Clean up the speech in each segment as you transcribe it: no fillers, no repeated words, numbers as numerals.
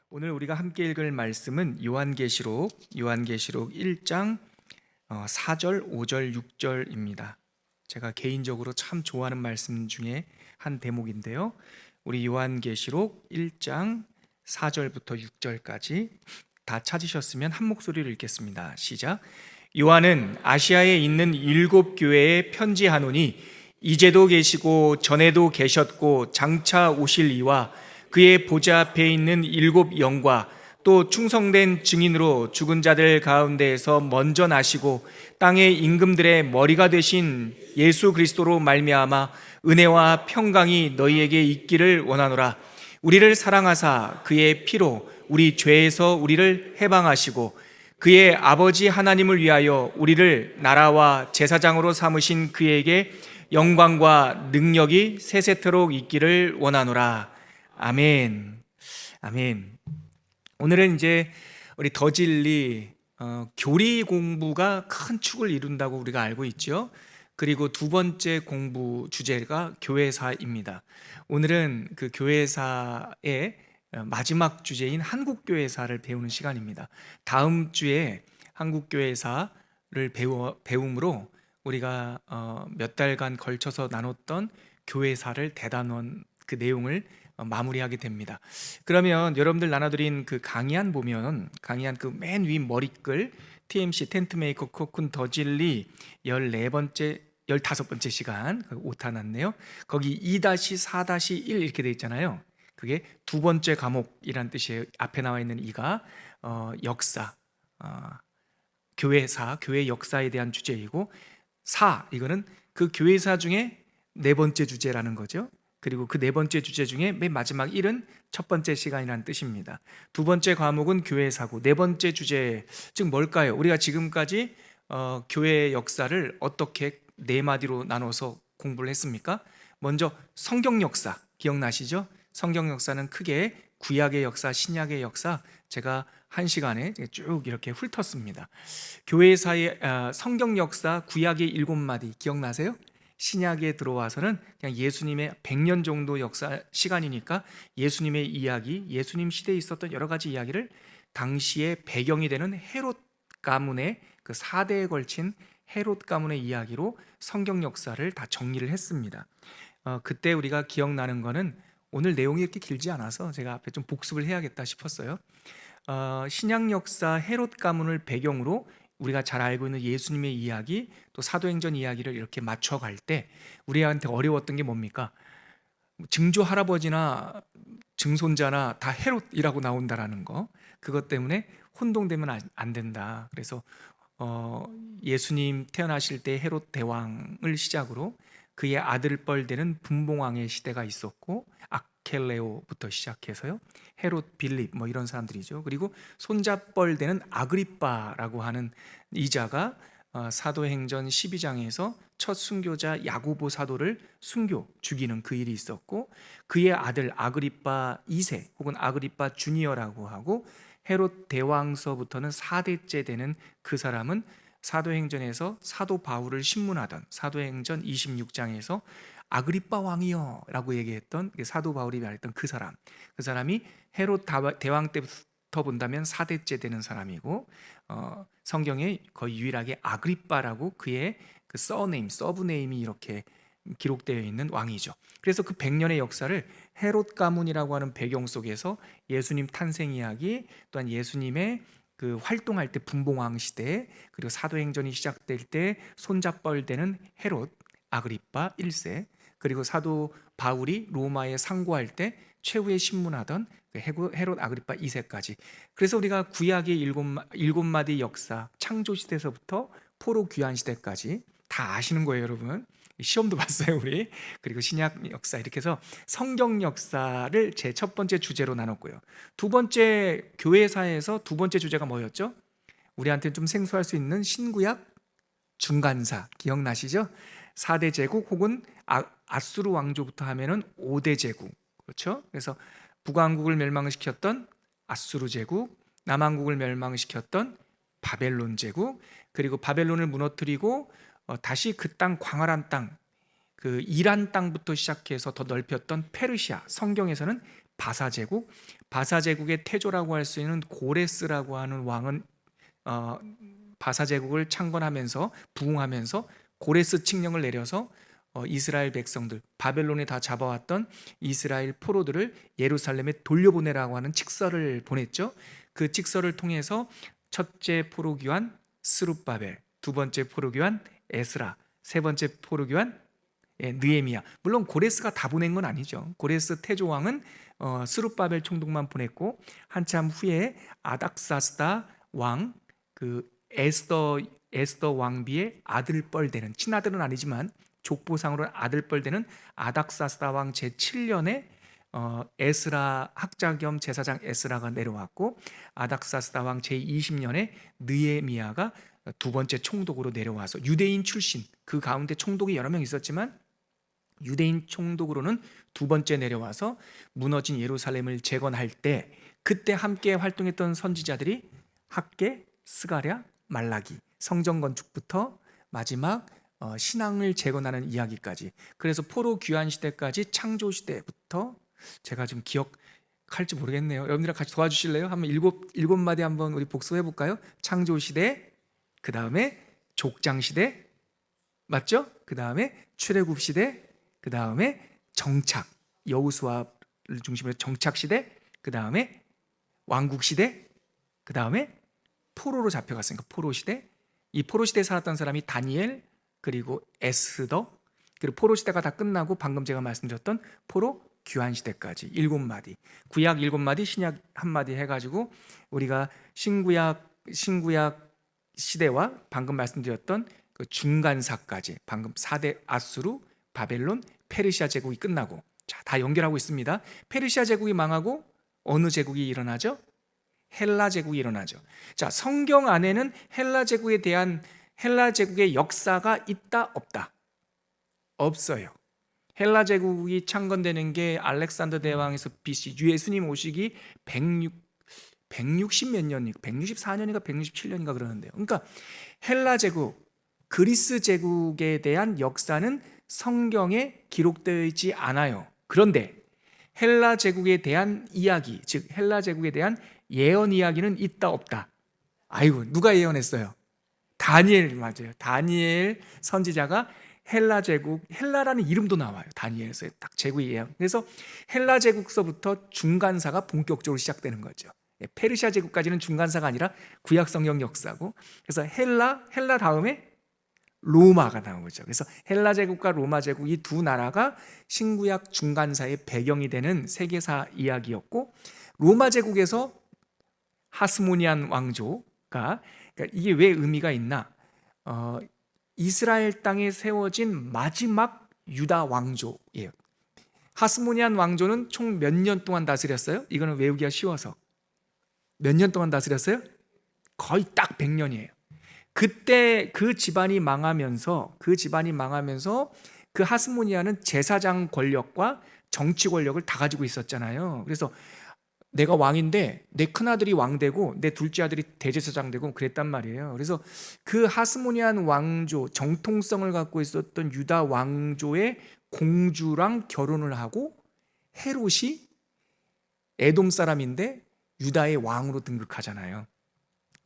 오늘 우리가 함께 읽을 말씀은 요한계시록 1장 4절, 5절, 6절입니다. 제가 개인적으로 참 좋아하는 말씀 중에 한 대목인데요. 우리 요한계시록 1장 4절부터 6절까지 다 찾으셨으면 한 목소리로 읽겠습니다. 시작. 요한은 아시아에 있는 7교회에 편지하노니 이제도 계시고 전에도 계셨고 장차 오실 이와 그의 보좌 앞에 있는 7 영과 또 충성된 증인으로 죽은 자들 가운데에서 먼저 나시고 땅의 임금들의 머리가 되신 예수 그리스도로 말미암아 은혜와 평강이 너희에게 있기를 원하노라. 우리를 사랑하사 그의 피로 우리 죄에서 우리를 해방하시고 그의 아버지 하나님을 위하여 우리를 나라와 제사장으로 삼으신 그에게 영광과 능력이 세세토록 있기를 원하노라. 아멘. 아멘. 오늘은 이제 우리 더질리 교리 공부가 큰 축을 이룬다고 우리가 알고 있죠. 그리고 두 번째 공부 주제가 교회사입니다. 오늘은 그 교회사의 마지막 주제인 한국교회사를 배우는 시간입니다. 다음 주에 한국교회사를 배움으로 우리가 몇 달간 걸쳐서 나눴던 교회사를 대단원 그 내용을 마무리하게 됩니다. 그러면 여러분들 나눠드린 그 강의안 보면 강의안 그 맨 위 머리글 TMC 텐트메이커 코쿤 더질리 14번째 15번째 시간 오타 났네요. 거기 2-4-1 이렇게 돼 있잖아요. 그게 두 번째 과목이란 뜻이에요. 앞에 나와 있는 이가 역사, 교회사, 교회 역사에 대한 주제이고, 이거는 그 교회사 중에 네 번째 주제라는 거죠. 그리고 그 네 번째 주제 중에 맨 마지막 1은 첫 번째 시간이라는 뜻입니다. 두 번째 과목은 교회사고, 네 번째 주제 즉 뭘까요? 우리가 지금까지 교회의 역사를 어떻게 네 마디로 나눠서 공부를 했습니까? 먼저 성경 역사 기억나시죠? 성경 역사는 크게 구약의 역사, 신약의 역사, 제가 한 시간에 쭉 이렇게 훑었습니다. 교회사의 성경 역사 구약의 7마디 기억나세요? 신약에 들어와서는 그냥 예수님의 100년 정도 역사 시간이니까 예수님의 이야기, 예수님 시대에 있었던 여러 가지 이야기를 당시에 배경이 되는 헤롯 가문의 그 4대에 걸친 헤롯 가문의 이야기로 성경 역사를 다 정리를 했습니다. 그때 우리가 기억나는 거는 오늘 내용이 이렇게 길지 않아서 제가 앞에 좀 복습을 해야겠다 싶었어요. 신약 역사 헤롯 가문을 배경으로 우리가 잘 알고 있는 예수님의 이야기, 또 사도행전 이야기를 이렇게 맞춰갈 때 우리한테 어려웠던 게 뭡니까? 증조 할아버지나 증손자나 다 헤롯이라고 나온다라는 거. 그것 때문에 혼동되면 안 된다. 그래서 예수님 태어나실 때 헤롯 대왕을 시작으로 그의 아들뻘 되는 분봉왕의 시대가 있었고, 아켈레오부터 시작해서요, 헤롯 빌립 뭐 이런 사람들이죠. 그리고 손자뻘 되는 아그리빠라고 하는 이자가 사도행전 12장에서 첫 순교자 야고보 사도를 죽이는 그 일이 있었고, 그의 아들 아그리빠 2세 혹은 아그리빠 주니어라고 하고, 헤롯 대왕서부터는 4대째 되는 그 사람은 사도행전에서 사도 바울을 신문하던 사도행전 26장에서 아그리빠 왕이여 라고 얘기했던 사도 바울이 말했던 그 사람이 헤롯 대왕 때부터 본다면 4대째 되는 사람이고, 성경에 거의 유일하게 아그리빠라고 그의 그 서브네임이 이렇게 기록되어 있는 왕이죠. 그래서 그 100년의 역사를 헤롯 가문이라고 하는 배경 속에서 예수님 탄생 이야기, 또한 예수님의 그 활동할 때 분봉왕 시대, 그리고 사도행전이 시작될 때 손자뻘 되는 헤롯 아그리빠 1세, 그리고 사도 바울이 로마에 상고할 때 최후의 신문하던 헤롯 아그리빠 2세까지. 그래서 우리가 구약의 7마디 역사, 창조 시대에서부터 포로 귀환 시대까지 다 아시는 거예요, 여러분. 시험도 봤어요, 우리. 그리고 신약 역사, 이렇게 해서 성경 역사를 제 첫 번째 주제로 나눴고요. 두 번째 교회사에서 두 번째 주제가 뭐였죠? 우리한테 좀 생소할 수 있는 신구약 중간사 기억나시죠? 4대 제국 혹은 아수르 왕조부터 하면은 5대 제국, 그렇죠? 그래서 북왕국을 멸망시켰던 아수르 제국, 남왕국을 멸망시켰던 바벨론 제국, 그리고 바벨론을 무너뜨리고 다시 그 땅, 광활한 땅, 그 이란 땅부터 시작해서 더 넓혔던 페르시아, 성경에서는 바사 제국. 바사 제국의 태조라고 할 수 있는 고레스라고 하는 왕은 바사 제국을 창건하면서 부흥하면서 고레스 칙령을 내려서 이스라엘 백성들, 바벨론에 다 잡아왔던 이스라엘 포로들을 예루살렘에 돌려보내라고 하는 칙서를 보냈죠. 그 칙서를 통해서 첫째 포로기환 스룹바벨, 두 번째 포로기환 에스라, 세 번째 포로기환 느헤미야. 물론 고레스가 다 보낸 건 아니죠. 고레스 태조왕은 스룹바벨 총독만 보냈고, 한참 후에 아닥사스다 왕, 그 에스더 왕비의 아들뻘 되는, 친아들은 아니지만 족보상으로는 아들뻘 되는 아닥사스다 왕 제7년에 에스라 학자 겸 제사장 에스라가 내려왔고, 아닥사스다 왕 제20년에 느헤미야가 두 번째 총독으로 내려와서 유대인 출신, 그 가운데 총독이 여러 명 있었지만 유대인 총독으로는 두 번째 내려와서 무너진 예루살렘을 재건할 때, 그때 함께 활동했던 선지자들이 학개, 스가랴, 말라기, 성전 건축부터 마지막 신앙을 재건하는 이야기까지. 그래서 포로 귀환 시대까지 창조 시대부터, 제가 좀 기억할지 모르겠네요. 여러분들이랑 같이 도와주실래요? 한번 일곱 마디 한번 우리 복습해 볼까요? 창조 시대, 그 다음에 족장 시대, 맞죠? 그 다음에 출애굽 시대, 그 다음에 정착, 여호수아를 중심으로 정착 시대, 그 다음에 왕국 시대, 그 다음에 포로로 잡혀갔으니까 포로 시대. 이 포로 시대에 살았던 사람이 다니엘, 그리고 에스더, 그리고 포로 시대가 다 끝나고 방금 제가 말씀드렸던 포로 귀환 시대까지 7마디, 구약 7마디, 신약 1마디 해가지고 우리가 신구약 시대와 방금 말씀드렸던 그 중간사까지, 방금 4대 아수르, 바벨론, 페르시아 제국이 끝나고, 자, 다 연결하고 있습니다. 페르시아 제국이 망하고 어느 제국이 일어나죠? 헬라 제국이 일어나죠. 자, 성경 안에는 헬라 제국의 역사가 있다 없다? 없어요. 헬라 제국이 창건되는 게 알렉산더 대왕에서 BC, 예수님 오시기 160 몇 년, 164년인가 167년인가 그러는데요. 그러니까 헬라 제국, 그리스 제국에 대한 역사는 성경에 기록되어 있지 않아요. 그런데 헬라 제국에 대한 이야기, 즉 헬라 제국에 대한 예언 이야기는 있다 없다? 아이고, 누가 예언했어요? 다니엘, 맞아요. 다니엘 선지자가 헬라 제국, 헬라라는 이름도 나와요. 다니엘에서 딱 제국의 예언. 그래서 헬라 제국서부터 중간사가 본격적으로 시작되는 거죠. 페르시아 제국까지는 중간사가 아니라 구약 성경 역사고, 그래서 헬라 다음에 로마가 나오죠. 그래서 헬라 제국과 로마 제국, 이 두 나라가 신구약 중간사의 배경이 되는 세계사 이야기였고, 로마 제국에서 하스모니안 왕조가, 그러니까 이게 왜 의미가 있나? 이스라엘 땅에 세워진 마지막 유다 왕조예요. 하스모니안 왕조는 총 몇 년 동안 다스렸어요? 이거는 외우기가 쉬워서. 몇 년 동안 다스렸어요? 거의 딱 100년이에요. 그때 그 집안이 망하면서 그 하스모니아는 제사장 권력과 정치 권력을 다 가지고 있었잖아요. 그래서 내가 왕인데 내 큰아들이 왕되고 내 둘째 아들이 대제사장 되고 그랬단 말이에요. 그래서 그 하스모니안 왕조, 정통성을 갖고 있었던 유다 왕조의 공주랑 결혼을 하고, 헤롯이 에돔 사람인데 유다의 왕으로 등극하잖아요.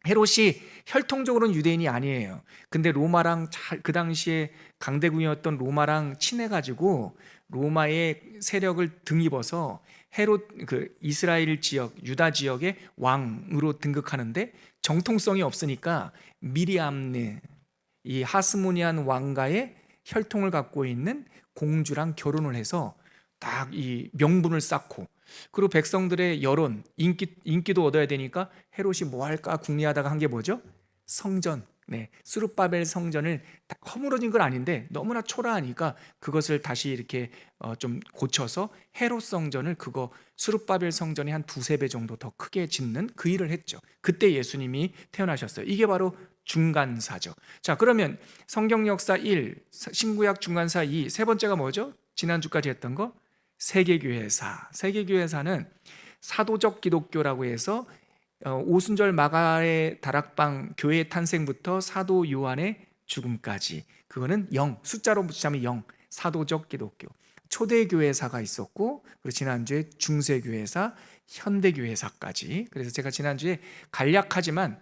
헤롯이 혈통적으로는 유대인이 아니에요. 근데 로마랑 그 당시에 강대국이었던 로마랑 친해가지고 로마의 세력을 등입어서 헤롯, 그 이스라엘 지역, 유다 지역의 왕으로 등극하는데 정통성이 없으니까 미리암네, 이 하스모니안 왕가의 혈통을 갖고 있는 공주랑 결혼을 해서 딱 이 명분을 쌓고, 그리고 백성들의 여론, 인기도 얻어야 되니까 헤롯이 뭐 할까 궁리하다가 한 게 뭐죠? 성전, 스룹바벨 성전을 허물어진 건 아닌데 너무나 초라하니까 그것을 다시 이렇게 좀 고쳐서 헤롯 성전을, 그거 스룹바벨 성전이 한 두세 배 정도 더 크게 짓는 그 일을 했죠. 그때 예수님이 태어나셨어요. 이게 바로 중간사죠. 자, 그러면 성경 역사 1, 신구약 중간사 2, 세 번째가 뭐죠? 지난주까지 했던 거, 세계교회사. 세계교회사는 사도적 기독교라고 해서 오순절 마가의 다락방 교회의 탄생부터 사도 요한의 죽음까지, 그거는 0, 숫자로 붙이자면 0, 사도적 기독교. 초대교회사가 있었고, 그리고 지난주에 중세교회사, 현대교회사까지. 그래서 제가 지난주에 간략하지만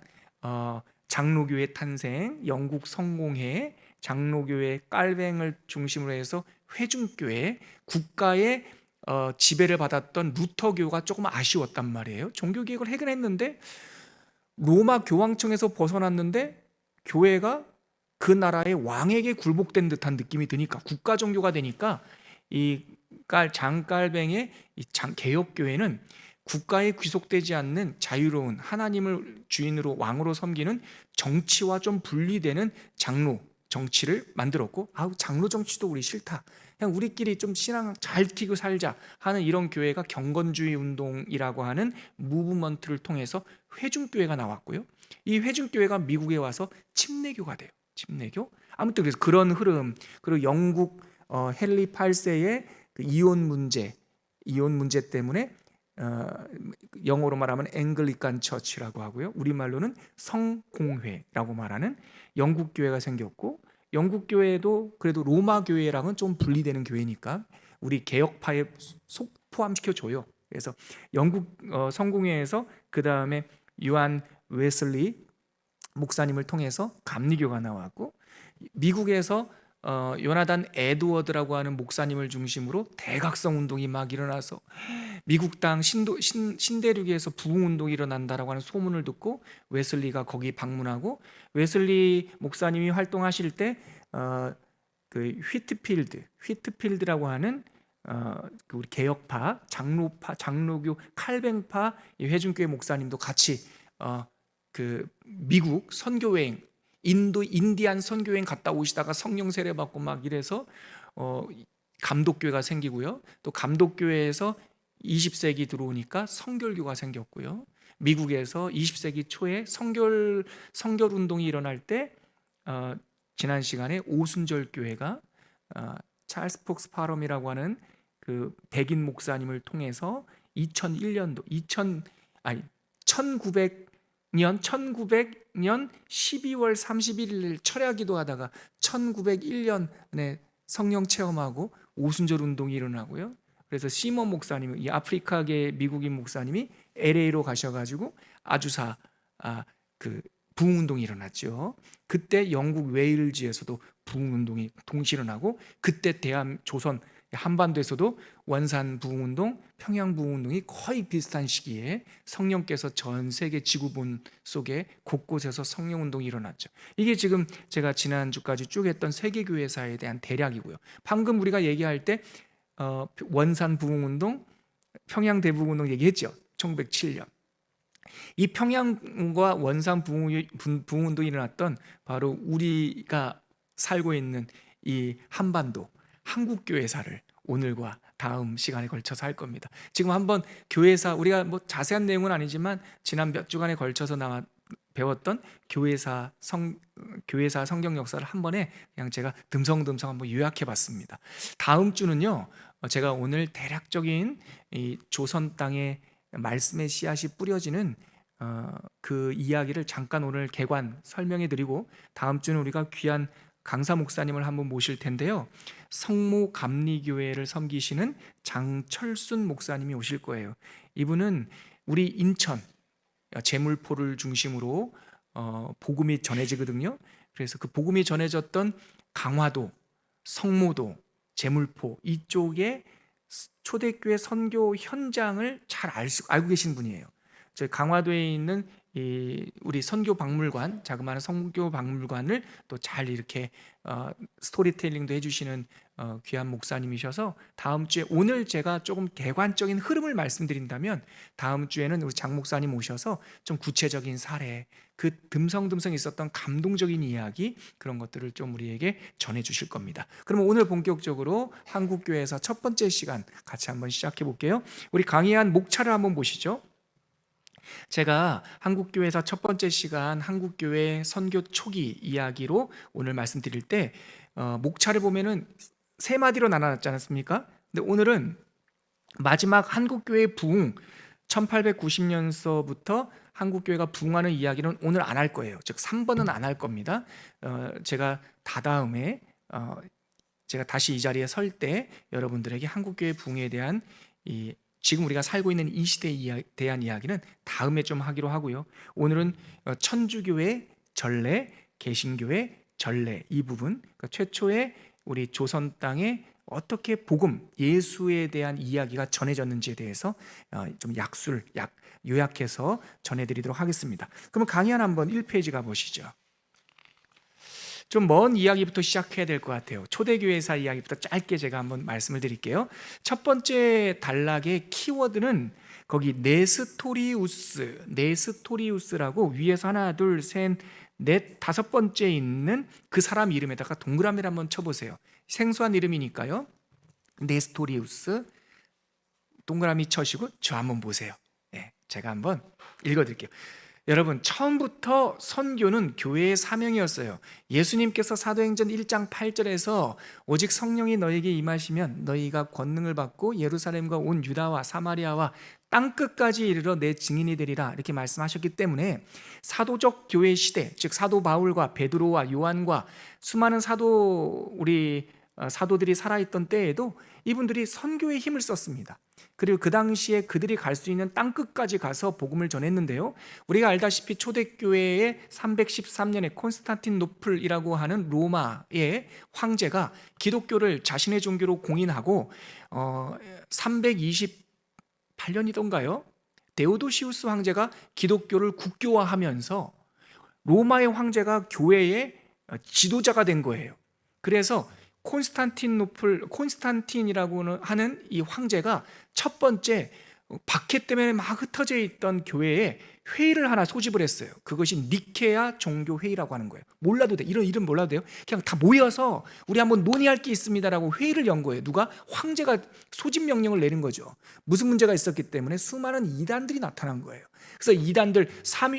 장로교회 탄생, 영국 성공회, 장로교회 깔뱅을 중심으로 해서 회중교회, 국가의 지배를 받았던 루터교가 조금 아쉬웠단 말이에요. 종교개혁을 하긴 했는데 로마 교황청에서 벗어났는데 교회가 그 나라의 왕에게 굴복된 듯한 느낌이 드니까, 국가 종교가 되니까 이 장깔뱅의 이 개혁교회는 국가에 귀속되지 않는 자유로운 하나님을 주인으로 왕으로 섬기는 정치와 좀 분리되는 장로 정치를 만들었고, 장로 정치도 우리 싫다, 그냥 우리끼리 좀 신앙 잘 지키고 살자 하는 이런 교회가 경건주의 운동이라고 하는 무브먼트를 통해서 회중교회가 나왔고요. 이 회중교회가 미국에 와서 침례교가 돼요. 침례교. 아무튼 그래서 그런 흐름, 그리고 영국 헨리 8세의 그 이혼 문제 때문에 영어로 말하면 앵글리칸 처치라고 하고요, 우리말로는 성공회라고 말하는 영국 교회가 생겼고, 영국 교회도 그래도 로마 교회랑은 좀 분리되는 교회니까 우리 개혁파에 포함시켜 줘요. 그래서 영국 성공회에서 그 다음에 요한 웨슬리 목사님을 통해서 감리교가 나왔고, 미국에서 요나단 에드워드라고 하는 목사님을 중심으로 대각성 운동이 막 일어나서 미국 땅 신대륙에서 부흥 운동이 일어난다라고 하는 소문을 듣고 웨슬리가 거기 방문하고, 웨슬리 목사님이 활동하실 때 그 휘트필드라고 하는 그 우리 개혁파, 장로교 칼뱅파 회중교회 목사님도 같이 그 미국 선교여행, 인디안 선교여행 갔다 오시다가 성령 세례 받고 막 이래서 감독교회가 생기고요. 또 감독교회에서 20세기 들어오니까 성결교가 생겼고요. 미국에서 20세기 초에 성결 운동이 일어날 때 지난 시간에 오순절 교회가 찰스 폭스 파럼이라고 하는 그 백인 목사님을 통해서 1900년 12월 31일 철야기도 하다가 1901년에 성령 체험하고 오순절 운동이 일어나고요. 그래서 시몬 목사님, 이 아프리카계 미국인 목사님이 LA로 가셔가지고 아주사 그 부흥 운동이 일어났죠. 그때 영국 웨일즈에서도 부흥 운동이 동시 일어나고, 그때 조선 한반도에서도 원산 부흥 운동, 평양 부흥 운동이 거의 비슷한 시기에 성령께서 전 세계 지구본 속에 곳곳에서 성령 운동이 일어났죠. 이게 지금 제가 지난주까지 쭉 했던 세계교회사에 대한 대략이고요. 방금 우리가 얘기할 때 원산 부흥 운동, 평양 대부흥 운동 얘기했죠. 1907년. 이 평양과 원산 부흥 운동이 일어났던 바로 우리가 살고 있는 이 한반도 한국교회사를 오늘과 다음 시간에 걸쳐서 할 겁니다. 지금 한번 교회사, 우리가 뭐 자세한 내용은 아니지만 지난 몇 주간에 걸쳐서 배웠던 교회사 성경 역사를 한 번에 그냥 제가 듬성듬성 한번 요약해 봤습니다. 다음 주는요, 제가 오늘 대략적인 이 조선 땅에 말씀의 씨앗이 뿌려지는 그 이야기를 잠깐 오늘 개관 설명해 드리고, 다음 주는 우리가 귀한 강사 목사님을 한번 모실 텐데요, 성모 감리교회를 섬기시는 장철순 목사님이 오실 거예요. 이분은 우리 인천 제물포를 중심으로 복음이 전해지거든요. 그래서 그 복음이 전해졌던 강화도, 성모도, 제물포 이쪽에 초대교회 선교 현장을 잘 알고 계신 분이에요. 저희 강화도에 있는 우리 선교 박물관, 자그마한 선교 박물관을 또 잘 이렇게 스토리텔링도 해주시는 귀한 목사님이셔서, 다음 주에, 오늘 제가 조금 개관적인 흐름을 말씀드린다면 다음 주에는 우리 장 목사님 오셔서 좀 구체적인 사례, 그 듬성듬성 있었던 감동적인 이야기, 그런 것들을 좀 우리에게 전해 주실 겁니다. 그러면 오늘 본격적으로 한국교회에서 첫 번째 시간 같이 한번 시작해 볼게요. 우리 강의한 목차를 한번 보시죠. 제가 한국교회에서 첫 번째 시간 한국교회 선교 초기 이야기로 오늘 말씀드릴 때 목차를 보면은 세 마디로 나눠놨지 않습니까? 근데 오늘은 마지막 한국교회 부흥, 1890년서부터 한국교회가 부흥하는 이야기는 오늘 안 할 거예요. 즉 3번은 안 할 겁니다. 제가 다다음에 제가 다시 이 자리에 설 때 여러분들에게 한국교회 부흥에 대한 지금 우리가 살고 있는 이 시대에 대한 이야기는 다음에 좀 하기로 하고요. 오늘은 천주교회 전례, 개신교회 전례 이 부분, 그러니까 최초의 우리 조선 땅에 어떻게 복음, 예수에 대한 이야기가 전해졌는지에 대해서 좀 요약해서 전해드리도록 하겠습니다. 그럼 강의 하나 한번 1페이지 가보시죠. 좀 먼 이야기부터 시작해야 될 것 같아요. 초대교회사 이야기부터 짧게 제가 한번 말씀을 드릴게요. 첫 번째 단락의 키워드는 거기 네스토리우스라고 위에서 하나, 둘, 셋, 넷, 다섯 번째 있는 그 사람 이름에다가 동그라미를 한번 쳐보세요. 생소한 이름이니까요. 네스토리우스 동그라미 쳐시고 저 한번 보세요. 네, 제가 한번 읽어드릴게요. 여러분, 처음부터 선교는 교회의 사명이었어요. 예수님께서 사도행전 1장 8절에서 오직 성령이 너에게 임하시면 너희가 권능을 받고 예루살렘과 온 유다와 사마리아와 땅끝까지 이르러 내 증인이 되리라 이렇게 말씀하셨기 때문에 사도적 교회 시대, 즉 사도 바울과 베드로와 요한과 수많은 사도들이 살아있던 때에도 이분들이 선교에 힘을 썼습니다. 그리고 그 당시에 그들이 갈 수 있는 땅끝까지 가서 복음을 전했는데요, 우리가 알다시피 초대교회의 313년에 콘스탄틴노플이라고 하는 로마의 황제가 기독교를 자신의 종교로 공인하고 328년이던가요? 데오도시우스 황제가 기독교를 국교화하면서 로마의 황제가 교회의 지도자가 된 거예요. 그래서 콘스탄틴이라고 하는 이 황제가 첫 번째 박해 때문에 막 흩어져 있던 교회에 회의를 하나 소집을 했어요. 그것이 니케아 종교회의라고 하는 거예요. 몰라도 돼. 이런 이름 몰라도 돼요. 그냥 다 모여서 우리 한번 논의할 게 있습니다라고 회의를 연 거예요. 누가? 황제가 소집 명령을 내린 거죠. 무슨 문제가 있었기 때문에 수많은 이단들이 나타난 거예요. 그래서 이단들,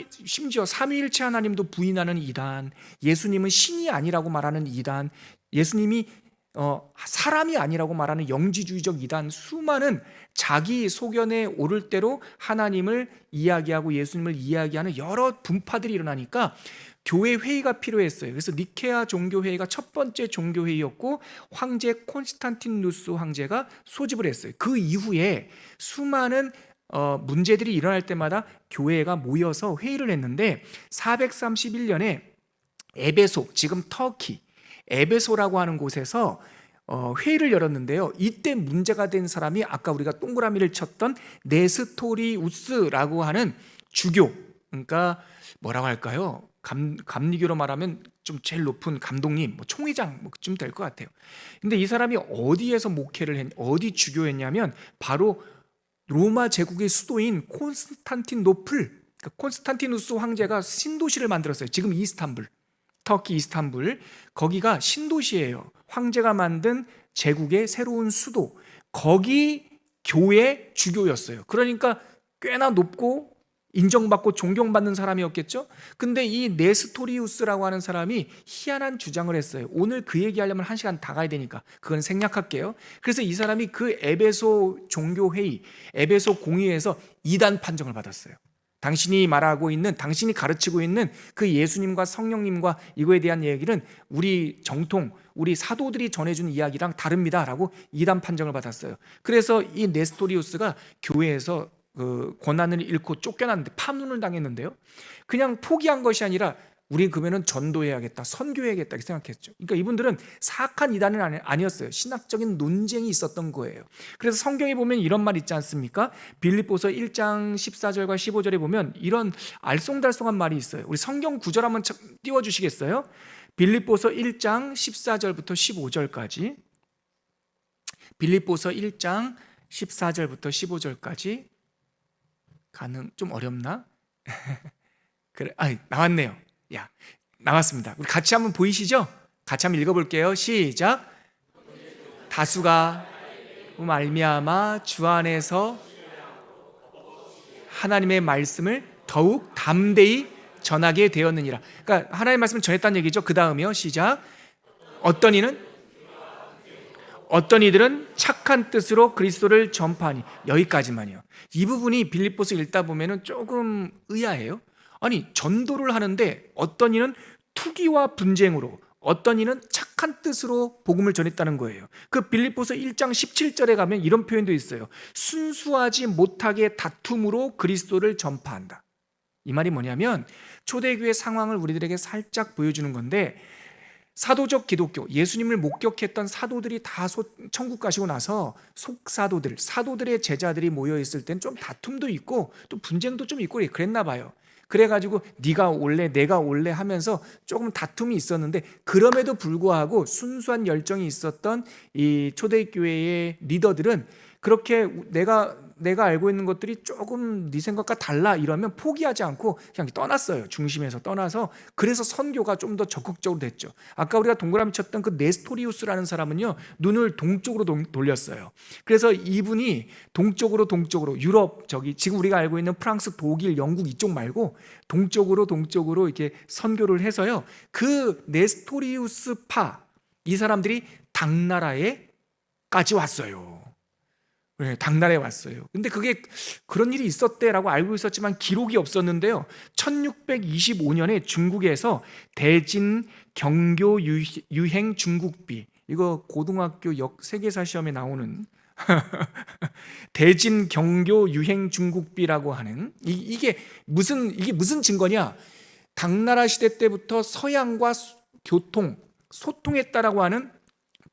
심지어 삼위일체 하나님도 부인하는 이단, 예수님은 신이 아니라고 말하는 이단, 예수님이 사람이 아니라고 말하는 영지주의적 이단, 수많은 자기 소견에 오를 대로 하나님을 이야기하고 예수님을 이야기하는 여러 분파들이 일어나니까 교회 회의가 필요했어요. 그래서 니케아 종교회의가 첫 번째 종교회의였고 황제 콘스탄티누스 황제가 소집을 했어요. 그 이후에 수많은 문제들이 일어날 때마다 교회가 모여서 회의를 했는데 431년에 에베소, 지금 터키 에베소라고 하는 곳에서 회의를 열었는데요, 이때 문제가 된 사람이 아까 우리가 동그라미를 쳤던 네스토리우스라고 하는 주교, 그러니까 뭐라고 할까요? 감리교로 말하면 좀 제일 높은 감독님, 총회장 좀 될 것 같아요. 근데 이 사람이 어디에서 어디 주교했냐면 바로 로마 제국의 수도인 콘스탄티노플, 그러니까 콘스탄티누스 황제가 신도시를 만들었어요. 지금 이스탄불, 터키 이스탄불, 거기가 신도시예요. 황제가 만든 제국의 새로운 수도, 거기 교회 주교였어요. 그러니까 꽤나 높고 인정받고 존경받는 사람이었겠죠. 근데 이 네스토리우스라고 하는 사람이 희한한 주장을 했어요. 오늘 그 얘기하려면 1시간 다 가야 되니까 그건 생략할게요. 그래서 이 사람이 그 에베소 종교회의, 에베소 공의회에서 이단 판정을 받았어요. 당신이 말하고 있는, 당신이 가르치고 있는 그 예수님과 성령님과 이거에 대한 얘기는 우리 정통, 우리 사도들이 전해준 이야기랑 다릅니다라고 이단 판정을 받았어요. 그래서 이 네스토리우스가 교회에서 그 권한을 잃고 쫓겨났는데, 파문을 당했는데요, 그냥 포기한 것이 아니라 우리 그러면은 전도해야겠다, 선교해야겠다 이렇게 생각했죠. 그러니까 이분들은 사악한 이단은 아니었어요. 신학적인 논쟁이 있었던 거예요. 그래서 성경에 보면 이런 말 있지 않습니까? 빌립보서 1장 14절과 15절에 보면 이런 알쏭달쏭한 말이 있어요. 우리 성경 구절 한번 띄워주시겠어요? 빌립보서 1장 14절부터 15절까지, 빌립보서 1장 14절부터 15절까지 좀 어렵나? 그래, 나왔네요. 나왔습니다. 우리 같이 한번 보이시죠? 같이 한번 읽어볼게요. 시작. 다수가 말미암아 주 안에서 하나님의 말씀을 더욱 담대히 전하게 되었느니라. 그러니까 하나님의 말씀을 전했다는 얘기죠. 그 다음이요. 시작. 어떤 이들은 착한 뜻으로 그리스도를 전파하니. 여기까지만이요. 이 부분이 빌립보서 읽다 보면 조금 의아해요. 아니, 전도를 하는데 어떤 이는 투기와 분쟁으로, 어떤 이는 착한 뜻으로 복음을 전했다는 거예요. 그 빌립보서 1장 17절에 가면 이런 표현도 있어요. 순수하지 못하게 다툼으로 그리스도를 전파한다. 이 말이 뭐냐면 초대교회 상황을 우리들에게 살짝 보여주는 건데, 사도적 기독교, 예수님을 목격했던 사도들이 다 천국 가시고 나서 속사도들, 사도들의 제자들이 모여있을 땐 좀 다툼도 있고 또 분쟁도 좀 있고 그랬나 봐요. 그래가지고 네가 올래 내가 올래 하면서 조금 다툼이 있었는데, 그럼에도 불구하고 순수한 열정이 있었던 이 초대교회의 리더들은 그렇게 내가 알고 있는 것들이 조금 네 생각과 달라 이러면 포기하지 않고 그냥 떠났어요. 중심에서 떠나서. 그래서 선교가 좀 더 적극적으로 됐죠. 아까 우리가 동그라미 쳤던 그 네스토리우스라는 사람은요, 눈을 동쪽으로 돌렸어요. 그래서 이분이 동쪽으로 유럽, 지금 우리가 알고 있는 프랑스, 독일, 영국 이쪽 말고 동쪽으로 이렇게 선교를 해서요, 그 네스토리우스파 이 사람들이 당나라에까지 왔어요. 네, 당나라에 왔어요. 근데 그게 그런 일이 있었대라고 알고 있었지만 기록이 없었는데요, 1625년에 중국에서 대진 경교 유행 중국비, 이거 고등학교 세계사 시험에 나오는 대진 경교 유행 중국비라고 하는 이게 무슨 증거냐? 당나라 시대 때부터 서양과 소통했다라고 하는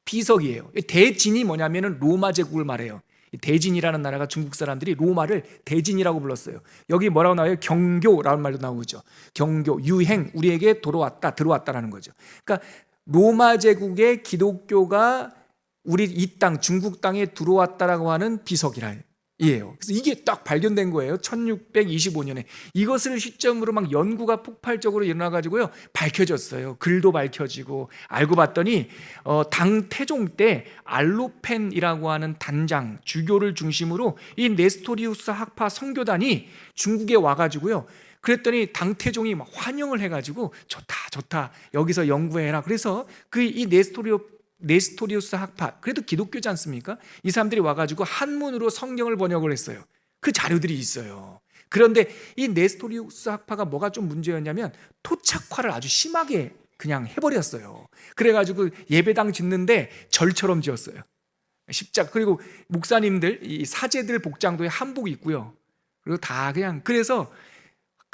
비석이에요. 대진이 뭐냐면은 로마 제국을 말해요. 대진이라는 나라가 중국 사람들이 로마를 대진이라고 불렀어요. 여기 뭐라고 나와요? 경교라는 말도 나오죠. 경교, 유행, 우리에게 들어왔다라는 거죠. 그러니까 로마 제국의 기독교가 우리 이 땅, 중국 땅에 들어왔다라고 하는 비석이에요. 그래서 이게 딱 발견된 거예요. 1625년에. 이것을 시점으로 막 연구가 폭발적으로 일어나가지고요, 밝혀졌어요. 글도 밝혀지고. 알고 봤더니 당 태종 때 알로펜이라고 하는 단장, 주교를 중심으로 이 네스토리우스 학파 선교단이 중국에 와가지고요, 그랬더니 당 태종이 막 환영을 해가지고 좋다 여기서 연구해라. 그래서 이 네스토리우스 학파, 그래도 기독교지 않습니까? 이 사람들이 와가지고 한문으로 성경을 번역을 했어요. 그 자료들이 있어요. 그런데 이 네스토리우스 학파가 뭐가 좀 문제였냐면 토착화를 아주 심하게 그냥 해버렸어요. 그래가지고 예배당 짓는데 절처럼 지었어요. 십자가. 그리고 목사님들, 이 사제들 복장도에 한복 입고요. 그리고 다 그냥, 그래서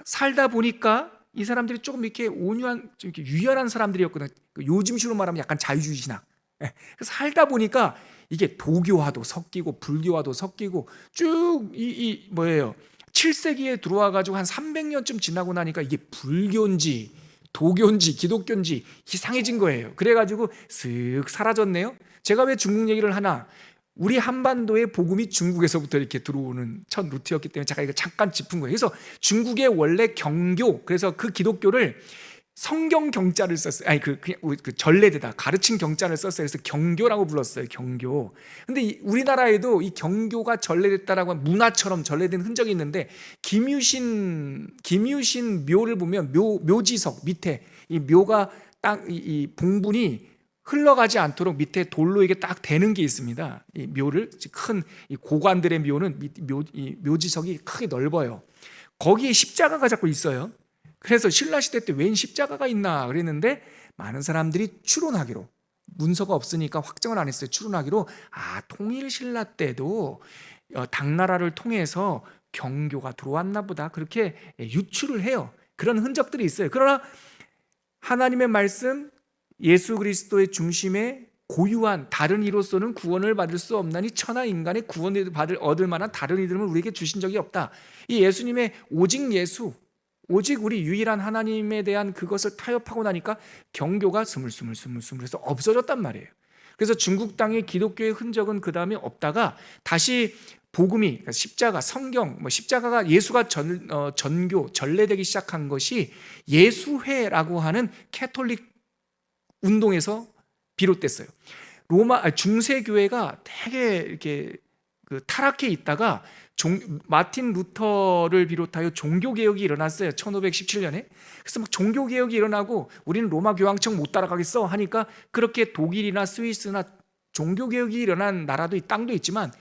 살다 보니까 이 사람들이 조금 이렇게 온유한, 좀 이렇게 유연한 사람들이었거든요. 요즘식으로 말하면 약간 자유주의 신학. 그래서 살다 보니까 이게 도교화도 섞이고 불교화도 섞이고 쭉 뭐예요? 7세기에 들어와 가지고 한 300년쯤 지나고 나니까 이게 불교인지 도교인지 기독교인지 이상해진 거예요. 그래가지고 쓱 사라졌네요. 제가 왜 중국 얘기를 하나? 우리 한반도의 복음이 중국에서부터 이렇게 들어오는 첫 루트였기 때문에 제가 이거 잠깐 짚은 거예요. 그래서 중국의 원래 경교, 그래서 그 기독교를 성경 경자를 썼어요. 아니 그 전례대다 가르친 경자를 썼어요. 그래서 경교라고 불렀어요. 경교. 근데 우리나라에도 이 경교가 전례됐다라고 하는 문화처럼 전례된 흔적이 있는데, 김유신 묘를 보면 묘지석 밑에 이 묘가 딱 이 봉분이 흘러가지 않도록 밑에 돌로 이게 딱 대는 게 있습니다. 이 묘를, 큰 이 고관들의 묘는 묘지석이 크게 넓어요. 거기에 십자가가 자꾸 있어요. 그래서 신라 시대 때 웬 십자가가 있나 그랬는데, 많은 사람들이 추론하기로, 문서가 없으니까 확정을 안 했어요. 추론하기로 통일 신라 때도 당나라를 통해서 경교가 들어왔나 보다, 그렇게 유추를 해요. 그런 흔적들이 있어요. 그러나 하나님의 말씀, 예수 그리스도의 중심에 고유한 다른 이로서는 구원을 받을 수 없나니 천하 인간의 구원을 얻을 만한 다른 이름을 우리에게 주신 적이 없다. 이 예수님의 오직 우리 유일한 하나님에 대한 그것을 타협하고 나니까 경교가 스물스물해서 없어졌단 말이에요. 그래서 중국 땅의 기독교의 흔적은 그 다음에 없다가 다시 복음이, 그러니까 십자가, 성경, 십자가가 예수가 전례되기 시작한 것이 예수회라고 하는 캐톨릭 운동에서 비롯됐어요. 중세 교회가 되게 이렇게 타락해 있다가 마틴 루터를 비롯하여 종교 개혁이 일어났어요. 1517년에. 그래서 막 종교 개혁이 일어나고 우리는 로마 교황청 못 따라가겠어 하니까 그렇게 독일이나 스위스나 종교 개혁이 일어난 나라도 땅도 있지만,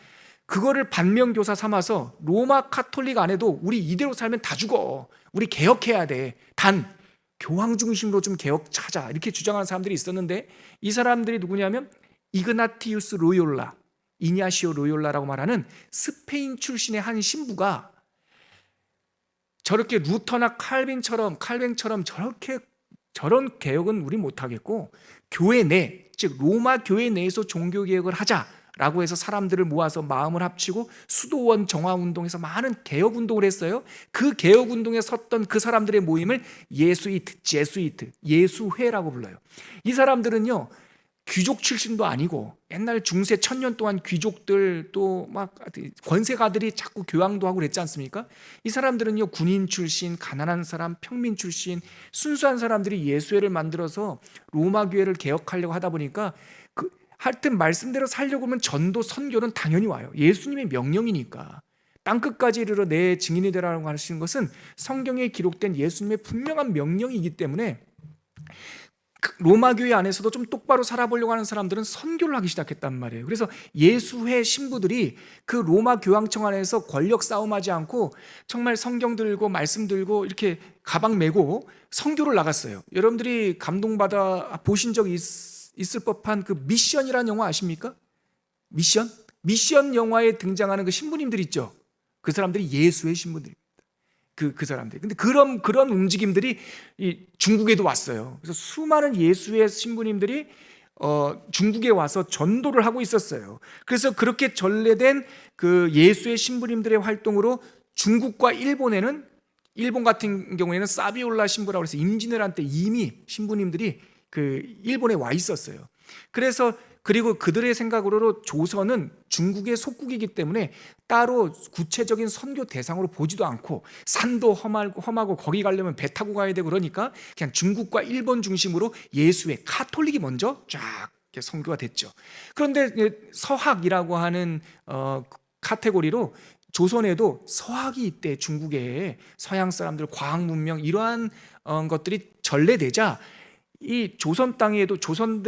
그거를 반면교사 삼아서 로마 카톨릭 안에도 우리 이대로 살면 다 죽어, 우리 개혁해야 돼, 단 교황 중심으로 좀 개혁 찾아 이렇게 주장하는 사람들이 있었는데, 이 사람들이 누구냐면 이그나티우스 로욜라, 이냐시오 로욜라라고 말하는 스페인 출신의 한 신부가 저렇게 루터나 칼뱅처럼 저런 개혁은 우리 못하겠고 교회 내, 즉 로마 교회 내에서 종교개혁을 하자라고 해서 사람들을 모아서 마음을 합치고 수도원 정화운동에서 많은 개혁운동을 했어요. 그 개혁운동에 섰던 그 사람들의 모임을 예수회라고 불러요. 이 사람들은요, 귀족 출신도 아니고 옛날 중세 1000년 동안 귀족들 또 막 권세가들이 자꾸 교황도 하고 그랬지 않습니까? 이 사람들은요, 군인 출신, 가난한 사람, 평민 출신, 순수한 사람들이 예수회를 만들어서 로마 교회를 개혁하려고 하다 보니까 하여튼 말씀대로 살려고 하면 전도, 선교는 당연히 와요. 예수님의 명령이니까. 땅끝까지 이르러 내 증인이 되라고 하시는 것은 성경에 기록된 예수님의 분명한 명령이기 때문에 로마 교회 안에서도 좀 똑바로 살아보려고 하는 사람들은 선교를 하기 시작했단 말이에요. 그래서 예수회 신부들이 그 로마 교황청 안에서 권력 싸움하지 않고 정말 성경 들고 말씀 들고 이렇게 가방 메고 선교를 나갔어요. 여러분들이 감동받아 보신 적이 있을 법한 그 미션이라는 영화 아십니까? 미션 영화에 등장하는 그 신부님들 있죠. 그 사람들이 예수의 신부들입니다. 그 사람들이. 근데 그런 움직임들이 이 중국에도 왔어요. 그래서 수많은 예수의 신부님들이 중국에 와서 전도를 하고 있었어요. 그래서 그렇게 전래된 그 예수의 신부님들의 활동으로 중국과 일본 같은 경우에는 사비올라 신부라고 해서 임진왜란 때 이미 신부님들이 그 일본에 와 있었어요. 그리고 그들의 생각으로 조선은 중국의 속국이기 때문에 따로 구체적인 선교 대상으로 보지도 않고, 산도 험하고 거기 가려면 배 타고 가야 되고 그러니까 그냥 중국과 일본 중심으로 예수의 카톨릭이 먼저 쫙 선교가 됐죠. 그런데 서학이라고 하는 카테고리로 조선에도 서학이 이때 중국에 서양 사람들 과학 문명 이러한 것들이 전래되자 이 조선 땅에도 조선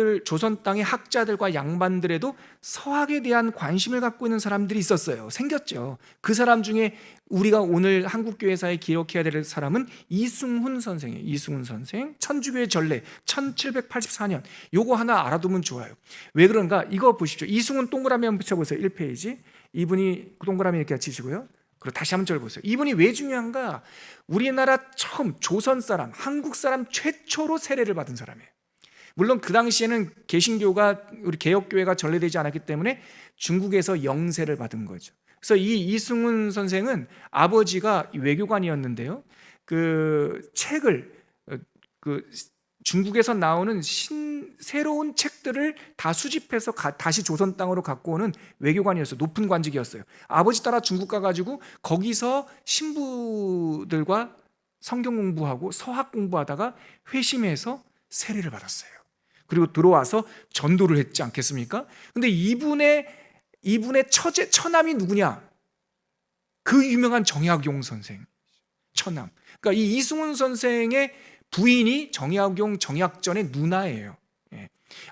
땅의 학자들과 양반들에도 서학에 대한 관심을 갖고 있는 사람들이 있었어요. 생겼죠. 그 사람 중에 우리가 오늘 한국교회사에 기억해야 될 사람은 이승훈 선생이에요. 이승훈 선생, 천주교의 전례 1784년. 요거 하나 알아두면 좋아요. 왜 그런가? 이거 보십시오. 이승훈 동그라미 한번 붙여보세요. 1페이지. 이분이 동그라미 이렇게 치시고요. 그리고 다시 한번 보세요. 이분이 왜 중요한가? 우리나라 처음 조선 사람, 한국 사람 최초로 세례를 받은 사람이에요. 물론 그 당시에는 개신교가, 우리 개혁교회가 전래되지 않았기 때문에 중국에서 영세를 받은 거죠. 그래서 이 이승훈 선생은 아버지가 외교관이었는데요, 그 책을 중국에서 나오는 새로운 책들을 다 수집해서 다시 조선 땅으로 갖고 오는 외교관이었어요. 높은 관직이었어요. 아버지 따라 중국 가가지고 거기서 신부들과 성경 공부하고 서학 공부하다가 회심해서 세례를 받았어요. 그리고 들어와서 전도를 했지 않겠습니까? 근데 이분의 처남이 누구냐? 그 유명한 정약용 선생, 처남. 그러니까 이 이승훈 선생의 부인이 정약용, 정약전의 누나예요.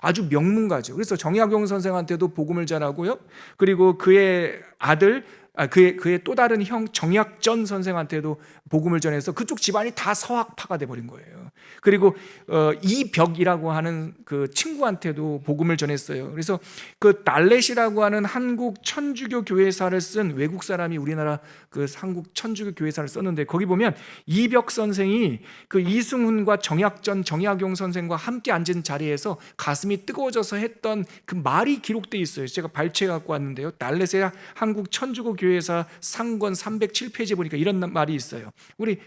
아주 명문가죠. 그래서 정약용 선생한테도 복음을 전하고요. 그리고 그의 아들, 그의 또 다른 형 정약전 선생한테도 복음을 전해서 그쪽 집안이 다 서학파가 돼버린 거예요. 그리고 이벽이라고 하는 그 친구한테도 복음을 전했어요. 그래서 그 달렛이라고 하는 한국 천주교 교회사를 쓴 외국 사람이 우리나라 그 한국 천주교 교회사를 썼는데, 거기 보면 이벽 선생이 그 이승훈과 정약전, 정약용 선생과 함께 앉은 자리에서 가슴이 뜨거워져서 했던 그 말이 기록되어 있어요. 제가 발췌해 갖고 왔는데요. 달렛의 한국 천주교 교회사 상권 307페이지에 보니까 이런 말이 있어요. 우리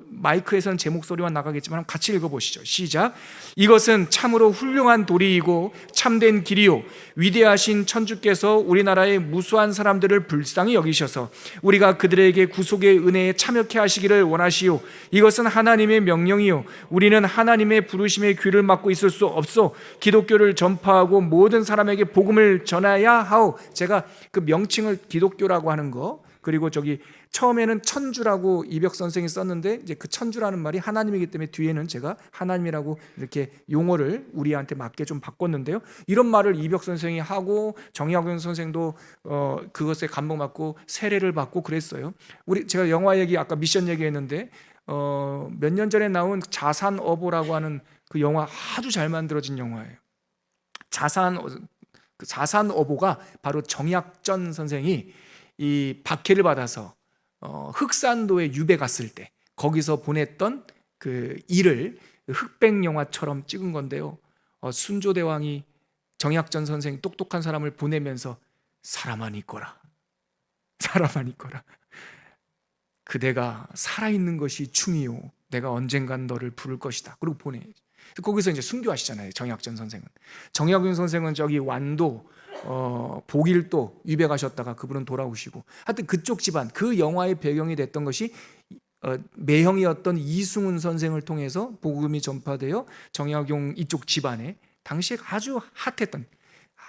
마이크에서는 제 목소리만 나가겠지만 같이 읽어보시죠. 시작. 이것은 참으로 훌륭한 도리이고 참된 길이요, 위대하신 천주께서 우리나라의 무수한 사람들을 불쌍히 여기셔서 우리가 그들에게 구속의 은혜에 참여케 하시기를 원하시오. 이것은 하나님의 명령이요, 우리는 하나님의 부르심에 귀를 막고 있을 수 없어 기독교를 전파하고 모든 사람에게 복음을 전해야 하오. 제가 그 명칭을 기독교라고 하는 거, 그리고 저기 처음에는 천주라고 이벽 선생이 썼는데 이제 그 천주라는 말이 하나님이기 때문에 뒤에는 제가 하나님이라고 이렇게 용어를 우리한테 맞게 좀 바꿨는데요. 이런 말을 이벽 선생이 하고 정약용 선생도 그것에 감동받고 세례를 받고 그랬어요. 제가 영화 얘기, 아까 미션 얘기했는데 몇 년 전에 나온 자산어보라고 하는 그 영화, 아주 잘 만들어진 영화예요. 자산어보가 바로 정약전 선생이 이 박해를 받아서 흑산도에 유배 갔을 때 거기서 보냈던 그 일을 흑백 영화처럼 찍은 건데요. 순조대왕이 정약전 선생, 똑똑한 사람을 보내면서 사람만 있거라, 사람만 있거라, 그대가 살아있는 것이 충이요 내가 언젠간 너를 부를 것이다, 그리고 보내. 거기서 이제 순교하시잖아요, 정약전 선생은. 정약용 선생은 저기 완도, 보길도 유배 가셨다가 그분은 돌아오시고, 하여튼 그쪽 집안, 그 영화의 배경이 됐던 것이 매형이었던 이승훈 선생을 통해서 복음이 전파되어 정약용 이쪽 집안에 당시에 아주 핫했던,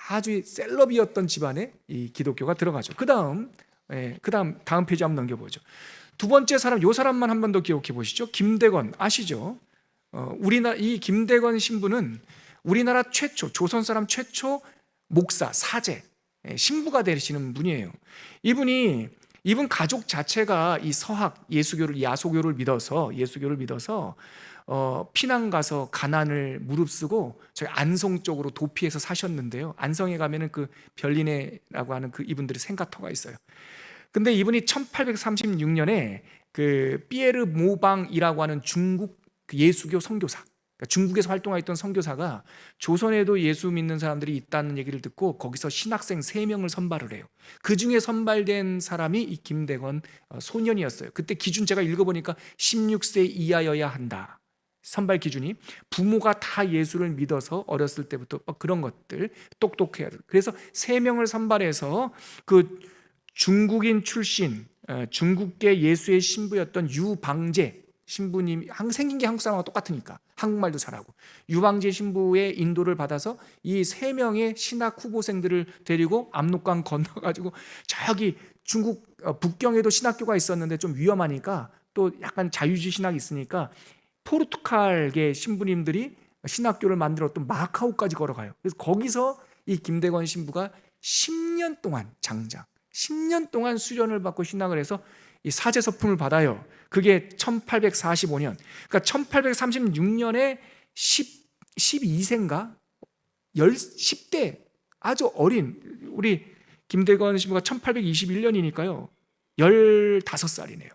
아주 셀럽이었던 집안에 이 기독교가 들어가죠. 다음 페이지 한번 넘겨보죠. 두 번째 사람, 요 사람만 한 번 더 기억해 보시죠. 김대건 아시죠? 우리나라 이 김대건 신부는 우리나라 최초, 조선 사람 최초 목사, 사제, 신부가 되시는 분이에요. 이분 가족 자체가 이 서학 예수교를, 야소교를 믿어서, 예수교를 믿어서 피난 가서 가난을 무릅쓰고 저희 안성 쪽으로 도피해서 사셨는데요. 안성에 가면은 그 별리네라고 하는 그 이분들의 생가터가 있어요. 근데 이분이 1836년에 그 피에르 모방이라고 하는 중국 예수교 선교사, 그러니까 중국에서 활동하였던 선교사가 조선에도 예수 믿는 사람들이 있다는 얘기를 듣고 거기서 신학생 3명을 선발을 해요. 그 중에 선발된 사람이 이 김대건 소년이었어요. 그때 기준 제가 읽어보니까 16세 이하여야 한다. 선발 기준이 부모가 다 예수를 믿어서 어렸을 때부터 그런 것들 똑똑해야 돼요. 그래서 3명을 선발해서 그 중국인 출신, 중국계 예수의 신부였던 유방제 신부님이, 생긴 게 한국 사람하고 똑같으니까 한국말도 잘하고, 유방제 신부의 인도를 받아서 이 3명의 신학 후보생들을 데리고 압록강 건너가지고 저기 중국 북경에도 신학교가 있었는데 좀 위험하니까, 또 약간 자유주의 신학이 있으니까 포르투갈계 신부님들이 신학교를 만들었던 마카오까지 걸어가요. 그래서 거기서 이 김대건 신부가 10년 동안, 장장 10년 동안 수련을 받고 신학을 해서 이 사제서품을 받아요. 그게 1845년, 그러니까 1836년에 12세인가 10대 아주 어린 우리 김대건 신부가 1821년이니까요 15살이네요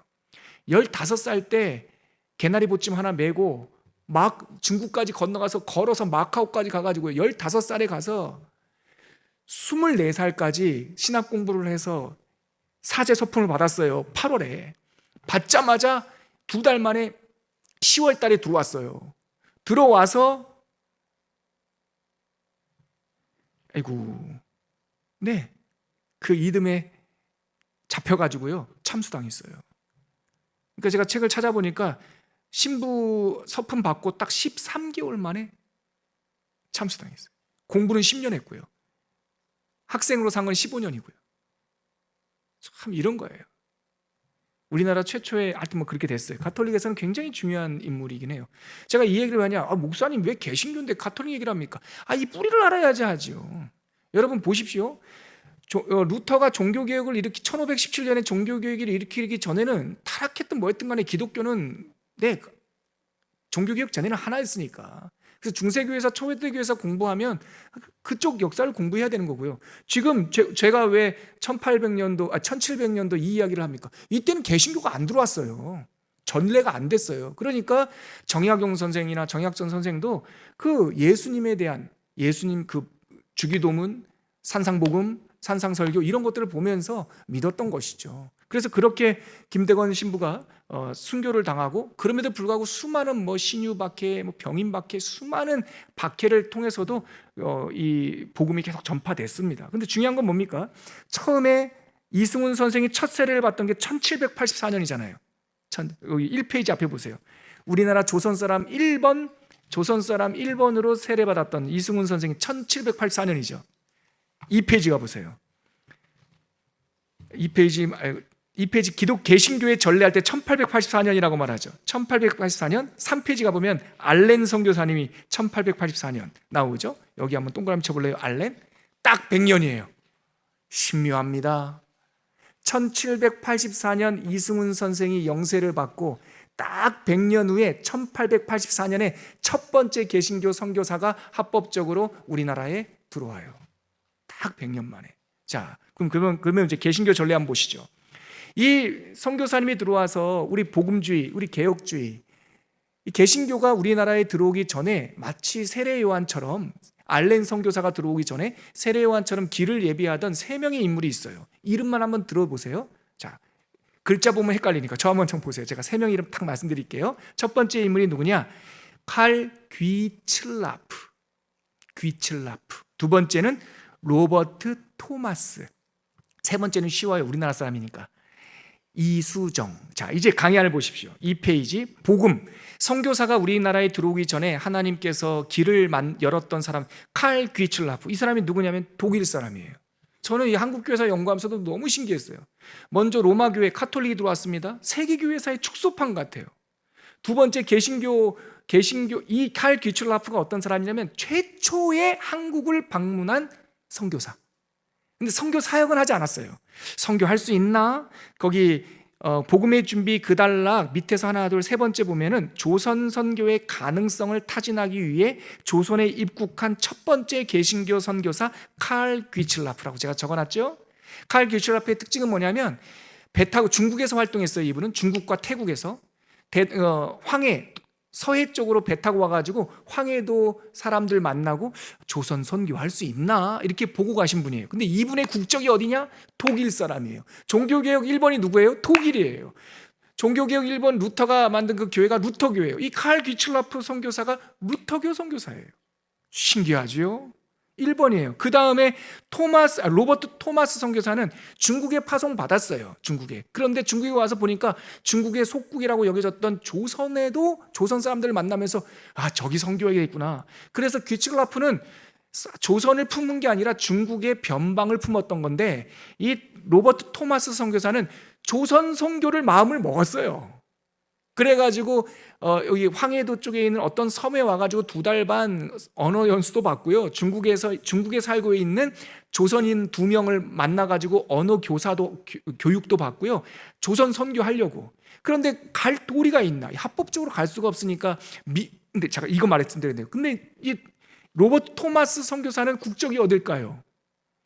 15살 때 개나리 보침 하나 메고 막 중국까지 건너가서 걸어서 마카오까지 가가지고 15살에 가서 24살까지 신학 공부를 해서 사제 서품을 받았어요. 8월에 받자마자 2달 만에 10월 달에 들어왔어요. 들어와서 그 이듬해 잡혀가지고요 참수당했어요. 그러니까 제가 책을 찾아보니까 신부 서품 받고 딱 13개월 만에 참수당했어요. 공부는 10년 했고요. 학생으로 산 건 15년이고요. 참 이런 거예요. 우리나라 최초의, 하여튼 뭐 그렇게 됐어요. 가톨릭에서는 굉장히 중요한 인물이긴 해요. 제가 이 얘기를 왜 하냐, 목사님 왜 개신교인데 가톨릭 얘기를 합니까? 이 뿌리를 알아야지 하죠. 여러분 보십시오. 루터가 종교개혁을 1517년에 종교개혁을 일으키기 전에는 타락했든 뭐했든 간에 기독교는 종교개혁 전에는 하나였으니까. 그래서 중세교회에서 초대교회에서 공부하면 그쪽 역사를 공부해야 되는 거고요. 지금 제가 왜 1700년도 이 이야기를 합니까? 이때는 개신교가 안 들어왔어요. 전례가 안 됐어요. 그러니까 정약용 선생이나 정약전 선생도 그 예수님에 대한, 예수님 그 주기도문, 산상복음, 산상설교 이런 것들을 보면서 믿었던 것이죠. 그래서 그렇게 김대건 신부가 순교를 당하고, 그럼에도 불구하고 수많은 신유박해, 병인박해, 수많은 박해를 통해서도 이 복음이 계속 전파됐습니다. 근데 중요한 건 뭡니까? 처음에 이승훈 선생이 첫 세례를 받던 게 1784년이잖아요. 여기 1페이지 앞에 보세요. 우리나라 조선 사람 1번으로 세례받았던 이승훈 선생이 1784년이죠. 2페이지 가보세요. 2페이지 기독 개신교회 전례할 때 1884년이라고 말하죠. 1884년 3페이지 가보면 알렌 선교사님이 1884년 나오죠. 여기 한번 동그라미 쳐볼래요? 알렌? 딱 100년이에요. 신묘합니다. 1784년 이승훈 선생이 영세를 받고 딱 100년 후에 1884년에 첫 번째 개신교 선교사가 합법적으로 우리나라에 들어와요. 딱 100년 만에. 자, 그러면 이제 개신교 전례 한번 보시죠. 이 선교사님이 들어와서 우리 복음주의, 우리 개혁주의, 이 개신교가 우리나라에 들어오기 전에 마치 세례 요한처럼, 알렌 선교사가 들어오기 전에 세례 요한처럼 길을 예비하던 3명의 인물이 있어요. 이름만 한번 들어보세요. 자, 글자 보면 헷갈리니까 저 한번 좀 보세요. 제가 3명 이름 딱 말씀드릴게요. 첫 번째 인물이 누구냐? 칼 귀츠라프. 두 번째는 로버트 토마스. 세 번째는 쉬워요. 우리나라 사람이니까. 이수정. 자, 이제 강의안을 보십시오. 2페이지. 복음. 선교사가 우리나라에 들어오기 전에 하나님께서 길을 열었던 사람, 칼 귀츠라프. 이 사람이 누구냐면 독일 사람이에요. 저는 이 한국교회사 연구하면서도 너무 신기했어요. 먼저 로마교회 카톨릭이 들어왔습니다. 세계교회사의 축소판 같아요. 두 번째 개신교 이 칼 귀츠라프가 어떤 사람이냐면 최초의 한국을 방문한 선교사. 근데 선교 사역은 하지 않았어요. 선교할 수 있나? 거기 복음의 준비 그달락 밑에서 하나 둘 세 번째 보면은 조선 선교의 가능성을 타진하기 위해 조선에 입국한 첫 번째 개신교 선교사 칼 귀츠라프라고 제가 적어놨죠. 칼 귀츠라프의 특징은 뭐냐면 배 타고 중국에서 활동했어요. 이분은 중국과 태국에서 황해 서해 쪽으로 배 타고 와가지고 황해도 사람들 만나고 조선 선교할 수 있나 이렇게 보고 가신 분이에요. 근데 이분의 국적이 어디냐? 독일 사람이에요. 종교개혁 1번이 누구예요? 독일이에요. 종교개혁 1번 루터가 만든 그 교회가 루터교회예요. 이 칼 귀츠라프 선교사가 루터교 선교사예요. 신기하죠? 1번이에요. 그 다음에 로버트 토마스 선교사는 중국에 파송받았어요. 중국에. 그런데 중국에 와서 보니까 중국의 속국이라고 여겨졌던 조선에도 조선 사람들을 만나면서 저기 선교해야겠구나. 그래서 귀츠라프는 조선을 품은 게 아니라 중국의 변방을 품었던 건데 이 로버트 토마스 선교사는 조선 선교를 마음을 먹었어요. 그래가지고 여기 황해도 쪽에 있는 어떤 섬에 와가지고 2달 반 언어 연수도 받고요. 중국에 살고 있는 조선인 2명을 만나가지고 언어 교육도 받고요. 조선 선교하려고. 그런데 갈 도리가 있나? 합법적으로 갈 수가 없으니까 근데 제가 이거 말했는데요. 근데 이 로버트 토마스 선교사는 국적이 어딜까요?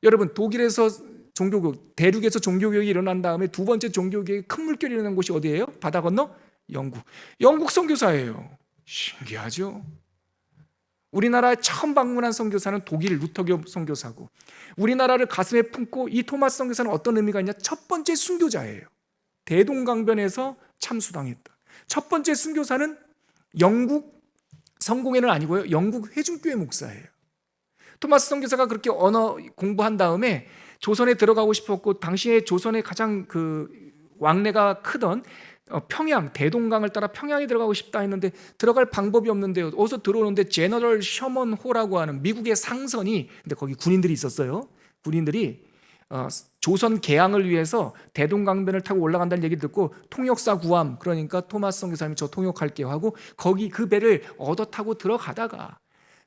여러분 독일에서 종교교육, 대륙에서 종교교육이 일어난 다음에 두 번째 종교교육이 큰 물결이 일어난 곳이 어디예요? 바다 건너? 영국 선교사예요. 신기하죠? 우리나라에 처음 방문한 선교사는 독일 루터교 선교사고 우리나라를 가슴에 품고 이 토마스 선교사는 어떤 의미가 있냐? 첫 번째 순교자예요. 대동강변에서 참수당했다. 첫 번째 순교사는 영국 성공회는 아니고요. 영국 회중교회 목사예요. 토마스 선교사가 그렇게 언어 공부한 다음에 조선에 들어가고 싶었고 당시에 조선의 가장 왕래가 크던 평양, 대동강을 따라 평양에 들어가고 싶다 했는데 들어갈 방법이 없는데요. 어디서 들어오는데 제너럴 셔먼 호라고 하는 미국의 상선이, 근데 거기 군인들이 있었어요. 군인들이 조선 개항을 위해서 대동강변을 타고 올라간다는 얘기를 듣고 통역사 구함, 그러니까 토마스 선교사님이 저 통역할게요 하고 거기 그 배를 얻어 타고 들어가다가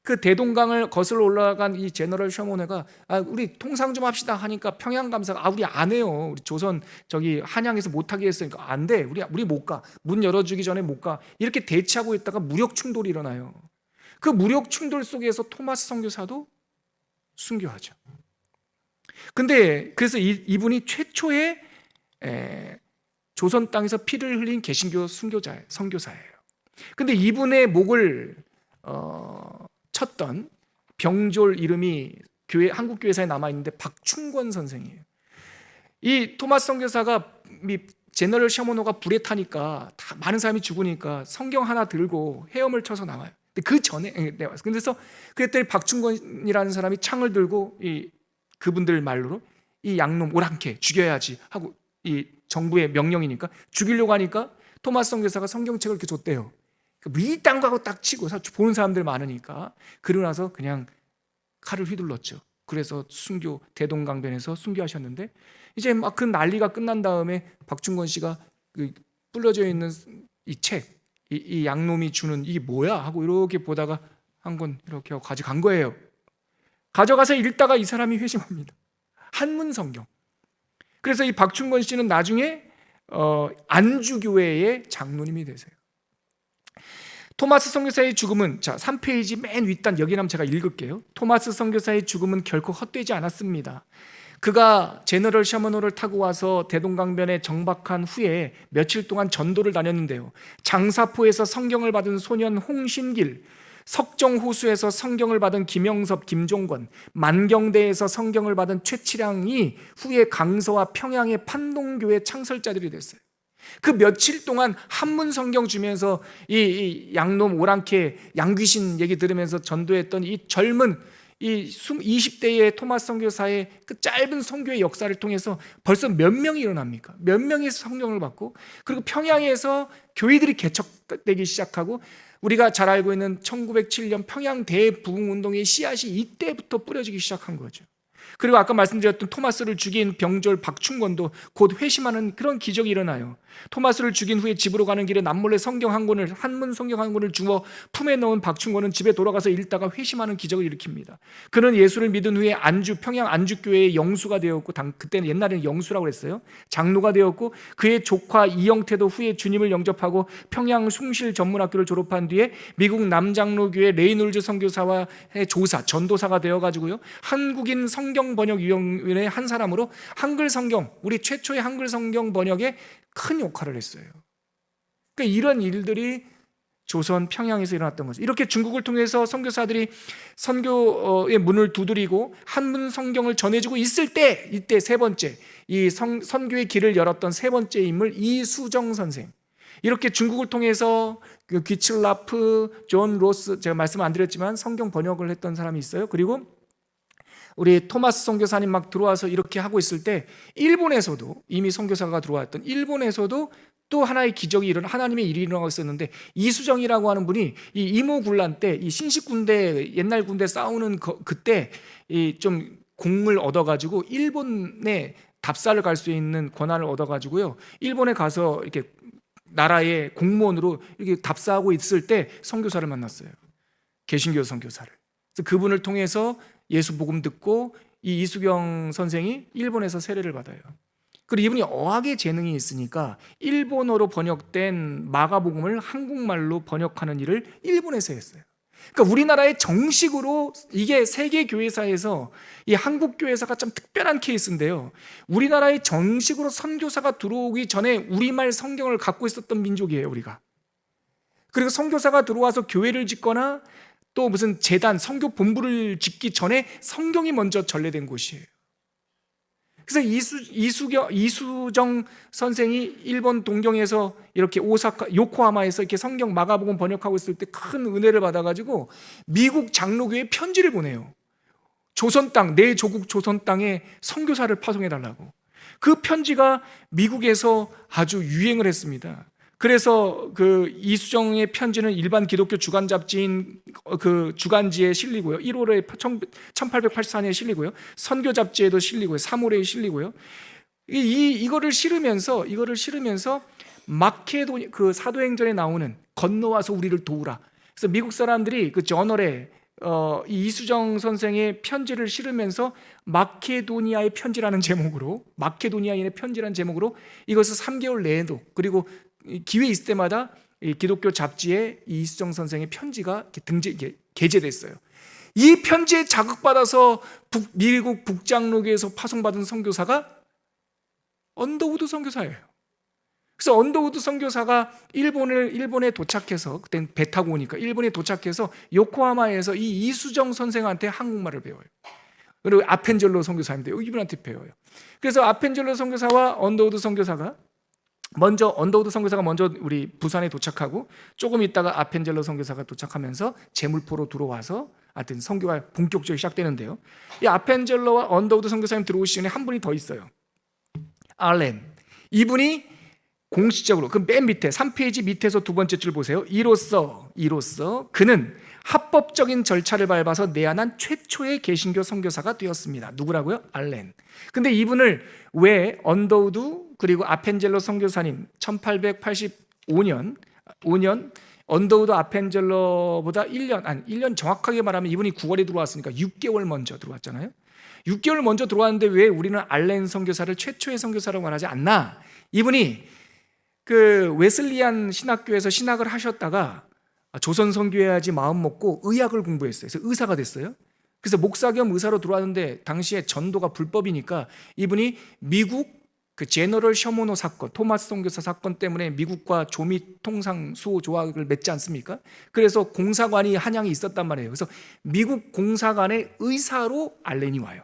그 대동강을 거슬러 올라간 이 제너럴 셔먼회가 우리 통상 좀 합시다 하니까 평양 감사가 우리 안 해요. 우리 조선 저기 한양에서 못 하게 했으니까 안 돼. 우리 못 가. 문 열어주기 전에 못 가. 이렇게 대치하고 있다가 무력 충돌이 일어나요. 그 무력 충돌 속에서 토마스 선교사도 순교하죠. 근데 그래서 이분이 최초의 조선 땅에서 피를 흘린 개신교 선교사예요. 근데 이분의 목을 쳤던 병졸 이름이 한국 교회사에 남아 있는데 박충권 선생이에요. 이 토마스 선교사가 제너럴 셔먼호가 불에 타니까 다 많은 사람이 죽으니까 성경 하나 들고 헤엄을 쳐서 나와요. 근데 그 전에 그래서 그랬더니 박충권이라는 사람이 창을 들고 그분들 말로 이 양놈 오랑캐 죽여야지 하고 이 정부의 명령이니까 죽이려고 하니까 토마스 선교사가 성경책을 이렇게 줬대요. 밀당하고 딱 치고 보는 사람들 많으니까 그러고 나서 그냥 칼을 휘둘렀죠. 그래서 대동강변에서 순교하셨는데 이제 막 그 난리가 끝난 다음에 박충권 씨가 불려져 있는 이 책, 이 양놈이 주는 이게 뭐야 하고 이렇게 보다가 한 권 이렇게 가져간 거예요. 가져가서 읽다가 이 사람이 회심합니다. 한문 성경. 그래서 이 박충권 씨는 나중에 안주교회의 장로님이 되세요. 토마스 선교사의 죽음은, 자 3페이지 맨 윗단 여기 한번 제가 읽을게요. 토마스 선교사의 죽음은 결코 헛되지 않았습니다. 그가 제너럴 셔먼호를 타고 와서 대동강변에 정박한 후에 며칠 동안 전도를 다녔는데요, 장사포에서 성경을 받은 소년 홍신길, 석정호수에서 성경을 받은 김영섭, 김종건, 만경대에서 성경을 받은 최치량이 후에 강서와 평양의 판동교회 창설자들이 됐어요. 그 며칠 동안 한문 성경 주면서 이 양놈 오랑캐 양귀신 얘기 들으면서 전도했던 이 젊은 이 20대의 토마스 선교사의 그 짧은 선교의 역사를 통해서 벌써 몇 명이 일어납니까? 몇 명이 성경을 받고, 그리고 평양에서 교회들이 개척되기 시작하고, 우리가 잘 알고 있는 1907년 평양 대부흥운동의 씨앗이 이때부터 뿌려지기 시작한 거죠. 그리고 아까 말씀드렸던 토마스를 죽인 병졸 박충권도 곧 회심하는 그런 기적이 일어나요. 토마스를 죽인 후에 집으로 가는 길에 남몰래 성경 한 권을, 한문 성경 한 권을 주워 품에 넣은 박충권은 집에 돌아가서 읽다가 회심하는 기적을 일으킵니다. 그는 예수를 믿은 후에 평양 안주교회의 영수가 되었고, 그때는 옛날에는 영수라고 그랬어요. 장로가 되었고, 그의 조카 이영태도 후에 주님을 영접하고 평양 숭실 전문학교를 졸업한 뒤에 미국 남장로교회 레이놀즈 선교사와의 조사, 전도사가 되어가지고요, 한국인 성경번역위원회 한 사람으로 한글 성경, 우리 최초의 한글 성경 번역에 큰 역할을 했어요. 그러니까 이런 일들이 조선 평양에서 일어났던 거죠. 이렇게 중국을 통해서 선교사들이 선교의 문을 두드리고 한문 성경을 전해주고 있을 때, 이때 세 번째, 이 선교의 길을 열었던 세 번째 인물 이수정 선생. 이렇게 중국을 통해서 그 귀칠라프, 존 로스, 제가 말씀 안 드렸지만 성경 번역을 했던 사람이 있어요. 그리고 우리 토마스 선교사님 막 들어와서 이렇게 하고 있을 때, 일본에서도 이미 선교사가 들어왔던 일본에서도 또 하나의 기적이 하나님의 일이 일어나고 있었는데, 이수정이라고 하는 분이 이 이모군란 때, 이 신식군대, 옛날 군대 싸우는 그때 좀 공을 얻어가지고 일본에 답사를 갈 수 있는 권한을 얻어가지고요, 일본에 가서 이렇게 나라의 공무원으로 이렇게 답사하고 있을 때 선교사를 만났어요. 개신교 선교사를. 그래서 그분을 통해서 예수 복음 듣고 이 이수경 선생이 일본에서 세례를 받아요. 그리고 이분이 어학의 재능이 있으니까 일본어로 번역된 마가복음을 한국말로 번역하는 일을 일본에서 했어요. 그러니까 우리나라의 정식으로, 이게 세계 교회사에서 이 한국 교회사가 좀 특별한 케이스인데요, 우리나라의 정식으로 선교사가 들어오기 전에 우리말 성경을 갖고 있었던 민족이에요, 우리가. 그리고 선교사가 들어와서 교회를 짓거나 또 무슨 재단, 선교 본부를 짓기 전에 성경이 먼저 전래된 곳이에요. 그래서 이수정 선생이 일본 동경에서 이렇게 요코하마에서 이렇게 성경 마가복음 번역하고 있을 때 큰 은혜를 받아가지고 미국 장로교회에 편지를 보내요. 조선 땅, 내 조국 조선 땅에 선교사를 파송해달라고. 그 편지가 미국에서 아주 유행을 했습니다. 그래서 그 이수정의 편지는 일반 기독교 주간 잡지인 그 주간지에 실리고요, 1월에 1884년에 실리고요, 선교 잡지에도 실리고요, 3월에 실리고요. 이거를 실으면서 마케도니, 그 사도행전에 나오는 건너와서 우리를 도우라. 그래서 미국 사람들이 그 저널에 이 이수정 선생의 편지를 실으면서 마케도니아의 편지라는 제목으로, 마케도니아인의 편지라는 제목으로 이것을 3개월 내에도, 그리고 기회 있을 때마다 기독교 잡지에 이수정 선생의 편지가 게재됐어요. 이 편지에 자극받아서 미국 북장로교에서 파송받은 선교사가 언더우드 선교사예요. 그래서 언더우드 선교사가 일본에 도착해서, 그때는 배 타고 오니까 일본에 도착해서 요코하마에서 이 이수정 선생한테 한국말을 배워요. 그리고 아펜젤로 선교사인데 이분한테 배워요. 그래서 아펜젤로 선교사와 언더우드 선교사가 먼저 우리 부산에 도착하고, 조금 있다가 아펜젤로 선교사가 도착하면서 제물포로 들어와서 하여튼 선교가 본격적으로 시작되는데요, 이 아펜젤로와 언더우드 선교사님 들어오시 전에 한 분이 더 있어요. 알렌. 이분이 공식적으로 그 맨 밑에 3페이지 밑에서 두 번째 줄 보세요. 이로써 그는 합법적인 절차를 밟아서 내한한 최초의 개신교 선교사가 되었습니다. 누구라고요? 알렌. 근데 이분을 왜 언더우드 그리고 아펜젤로 선교사님 1885년 언더우드 아펜젤로보다 1년 정확하게 말하면 이분이 9월에 들어왔으니까 6개월 먼저 들어왔잖아요. 6개월 먼저 들어왔는데 왜 우리는 알렌 선교사를 최초의 선교사라고 말하지 않나? 이분이 그 웨슬리안 신학교에서 신학을 하셨다가 조선 선교해야지 마음 먹고 의학을 공부했어요. 그래서 의사가 됐어요. 그래서 목사 겸 의사로 들어왔는데 당시에 전도가 불법이니까 이분이 미국 그 제너럴 셔모노 사건, 토마스 선교사 사건 때문에 미국과 조미 통상 수호 조약을 맺지 않습니까? 그래서 공사관이 한양에 있었단 말이에요. 그래서 미국 공사관의 의사로 알렌이 와요.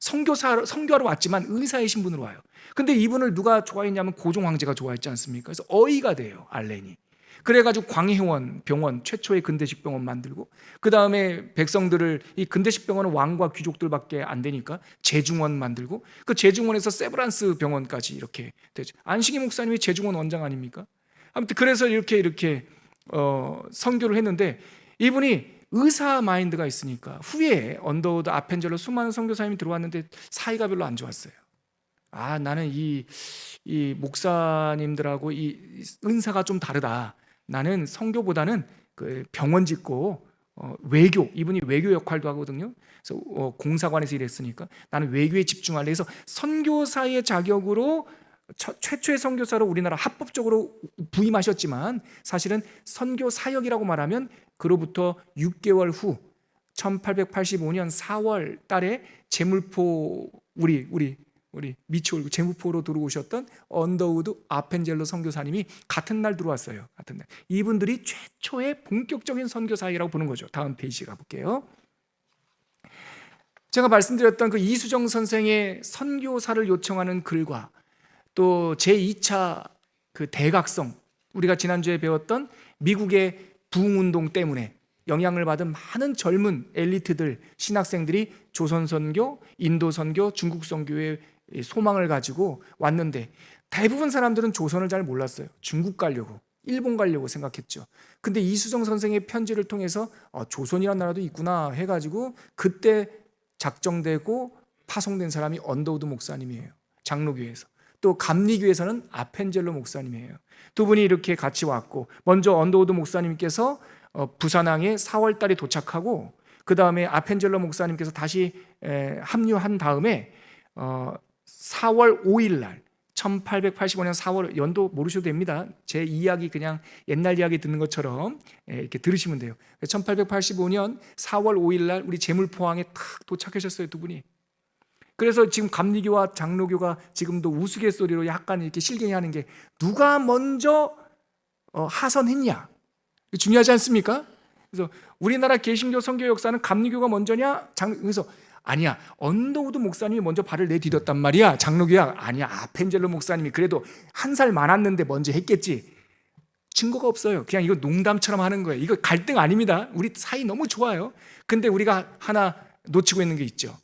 선교하러 왔지만 의사의 신분으로 와요. 근데 이분을 누가 좋아했냐면 고종 황제가 좋아했지 않습니까? 그래서 어이가 돼요, 알렌이. 그래가지고 광해원 병원, 최초의 근대식 병원 만들고, 그 다음에 백성들을, 이 근대식 병원은 왕과 귀족들밖에 안 되니까 제중원 만들고, 그 제중원에서 세브란스 병원까지 이렇게 되죠. 안식이 목사님이 제중원 원장 아닙니까? 아무튼 그래서 이렇게 선교를 했는데, 이분이 의사 마인드가 있으니까 후에 언더우드, 아펜젤러 수많은 선교사님이 들어왔는데 사이가 별로 안 좋았어요. 나는 이 목사님들하고 이 은사가 좀 다르다. 나는 선교보다는 그 병원 짓고 외교, 이분이 외교 역할도 하거든요. 그래서 공사관에서 일했으니까 나는 외교에 집중할래 해서 선교사의 자격으로 최초의 선교사로 우리나라 합법적으로 부임하셨지만, 사실은 선교 사역이라고 말하면 그로부터 6개월 후 1885년 4월 달에 제물포, 우리 미추홀 제물포로 들어오셨던 언더우드 아펜젤러 선교사님이 같은 날 들어왔어요. 같은 날. 이분들이 최초의 본격적인 선교사이라고 보는 거죠. 다음 페이지 가볼게요. 제가 말씀드렸던 그 이수정 선생의 선교사를 요청하는 글과 또 제2차 그 대각성, 우리가 지난주에 배웠던 미국의 부흥운동 때문에 영향을 받은 많은 젊은 엘리트들, 신학생들이 조선 선교, 인도 선교, 중국 선교의 소망을 가지고 왔는데, 대부분 사람들은 조선을 잘 몰랐어요. 중국 가려고, 일본 가려고 생각했죠. 근데 이수정 선생의 편지를 통해서 조선이라는 나라도 있구나 해가지고 그때 작정되고 파송된 사람이 언더우드 목사님이에요. 장로교회에서. 또 감리교에서는 아펜젤러 목사님이에요. 두 분이 이렇게 같이 왔고, 먼저 언더우드 목사님께서 부산항에 4월 달에 도착하고, 그 다음에 아펜젤러 목사님께서 다시 합류한 다음에 4월 5일 날 1885년 4월, 연도 모르셔도 됩니다. 제 이야기 그냥 옛날 이야기 듣는 것처럼 이렇게 들으시면 돼요. 1885년 4월 5일 날 우리 제물포항에 탁 도착하셨어요, 두 분이. 그래서 지금 감리교와 장로교가 지금도 우스갯소리로 약간 이렇게 실갱이하는 게, 누가 먼저 하선했냐, 중요하지 않습니까? 그래서 우리나라 개신교 선교 역사는 감리교가 먼저냐, 그래서 아니야, 언더우드 목사님이 먼저 발을 내디뎠단 말이야. 장로교야. 아니야, 아펜젤러 목사님이 그래도 한 살 많았는데 먼저 했겠지. 증거가 없어요. 그냥 이거 농담처럼 하는 거예요. 이거 갈등 아닙니다. 우리 사이 너무 좋아요. 근데 우리가 하나 놓치고 있는 게 있죠.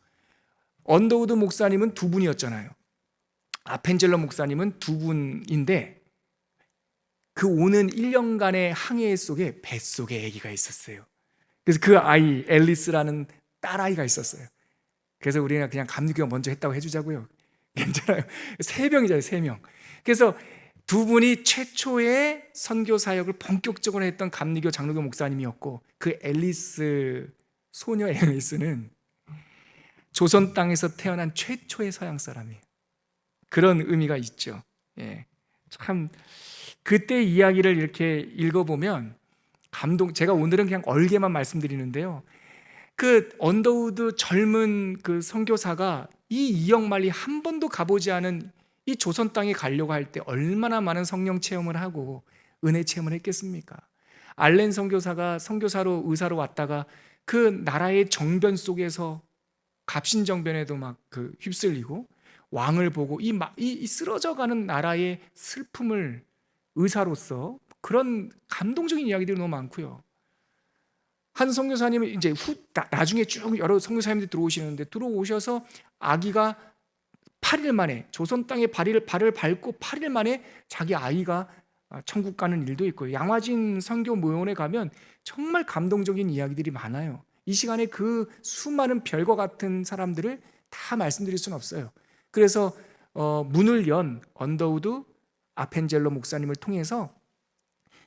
언더우드 목사님은 두 분이었잖아요. 아펜젤러 목사님은 두 분인데, 그 오는 1년간의 항해 속에 뱃속에 아기가 있었어요. 그래서 그 아이 앨리스라는 딸아이가 있었어요. 그래서 우리가 그냥 감리교가 먼저 했다고 해주자고요. 괜찮아요. 3명이잖아요, 3명. 그래서 두 분이 최초의 선교 사역을 본격적으로 했던 감리교 장로교 목사님이었고, 그 앨리스, 소녀 앨리스는 조선 땅에서 태어난 최초의 서양 사람이에요. 그런 의미가 있죠. 참 그때 이야기를 이렇게 읽어보면 제가 오늘은 그냥 얼개만 말씀드리는데요. 그 언더우드 젊은 그 선교사가 이 이역만리 한 번도 가보지 않은 이 조선 땅에 가려고 할 때 얼마나 많은 성령 체험을 하고 은혜 체험을 했겠습니까? 알렌 선교사가 선교사로 의사로 왔다가 그 나라의 정변 속에서 갑신정변에도 막 그 휩쓸리고, 왕을 보고 이 쓰러져가는 나라의 슬픔을 의사로서, 그런 감동적인 이야기들이 너무 많고요. 한 선교사님은 이제 나중에 쭉 여러 선교사님들이 들어오시는데, 들어오셔서 아기가 8일 만에 조선 땅에 발을 밟고 8일 만에 자기 아이가 천국 가는 일도 있고요. 양화진 선교 모원에 가면 정말 감동적인 이야기들이 많아요. 이 시간에 그 수많은 별과 같은 사람들을 다 말씀드릴 수는 없어요. 그래서 문을 연 언더우드 아펜젤러 목사님을 통해서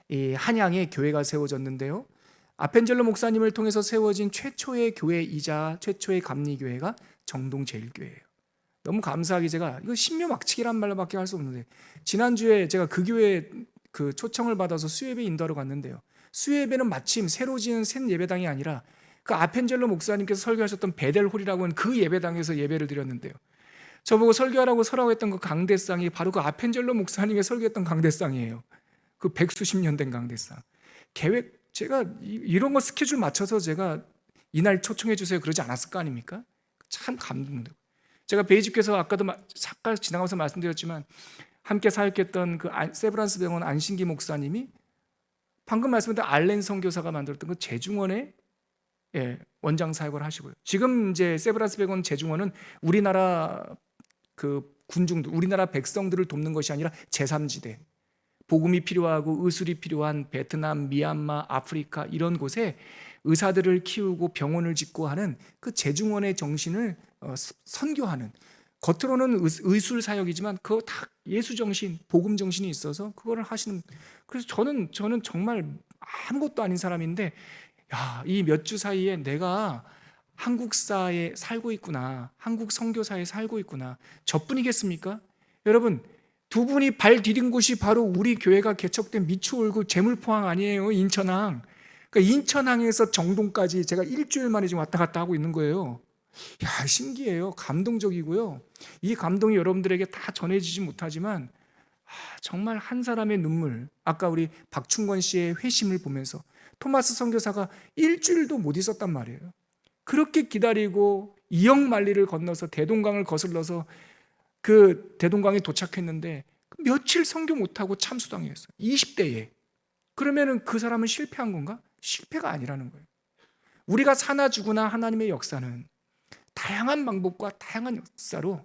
이 한양에 교회가 세워졌는데요. 아펜젤러 목사님을 통해서 세워진 최초의 교회이자 최초의 감리교회가 정동제일교회예요. 너무 감사하게 제가 이거 신묘막측이란 말로밖에 할 수 없는데, 지난주에 제가 그 교회 그 초청을 받아서 수예배 인도하러 갔는데요. 수예배는 마침 새로 지은 새 예배당이 아니라 그 아펜젤로 목사님께서 설교하셨던 베델홀이라고 하는 그 예배당에서 예배를 드렸는데요. 저보고 설교하라고 서라고 했던 그 강대상이 바로 그 아펜젤로 목사님이 설교했던 강대상이에요. 그 백수십 년 된 강대상. 제가 이런 거 스케줄 맞춰서 제가 이날 초청해 주세요 그러지 않았을 거 아닙니까? 참 감동되고. 제가 베이직교에서 아까도 잠깐 지나가면서 말씀드렸지만 함께 사역했던 그 세브란스 병원 안신기 목사님이 방금 말씀드린 알렌 선교사가 만들었던 그 재중원의 원장 사역을 하시고요. 지금 이제 세브란스 병원 재중원은 우리나라 그 군중들, 우리나라 백성들을 돕는 것이 아니라 제3지대, 복음이 필요하고 의술이 필요한 베트남, 미얀마, 아프리카 이런 곳에 의사들을 키우고 병원을 짓고 하는 그 재중원의 정신을 선교하는, 겉으로는 의술 사역이지만 그거 다 예수 정신, 복음 정신이 있어서 그거를 하시는. 그래서 저는 정말 아무것도 아닌 사람인데, 야, 이 몇 주 사이에 내가 한국사에 살고 있구나, 한국 선교사에 살고 있구나. 저뿐이겠습니까? 여러분, 두 분이 발 디딘 곳이 바로 우리 교회가 개척된 미추홀구 제물포항 아니에요? 인천항. 그러니까 인천항에서 정동까지 제가 일주일 만에 지금 왔다 갔다 하고 있는 거예요. 야, 신기해요. 감동적이고요. 이 감동이 여러분들에게 다 전해지지 못하지만 정말 한 사람의 눈물, 아까 우리 박충건 씨의 회심을 보면서 토마스 선교사가 일주일도 못 있었단 말이에요. 그렇게 기다리고 이역만리를 건너서 대동강을 거슬러서 그 대동강에 도착했는데 며칠 선교 못하고 참수당했어요. 20대에. 그러면은 그 사람은 실패한 건가? 실패가 아니라는 거예요. 우리가 사나 죽으나 하나님의 역사는 다양한 방법과 다양한 역사로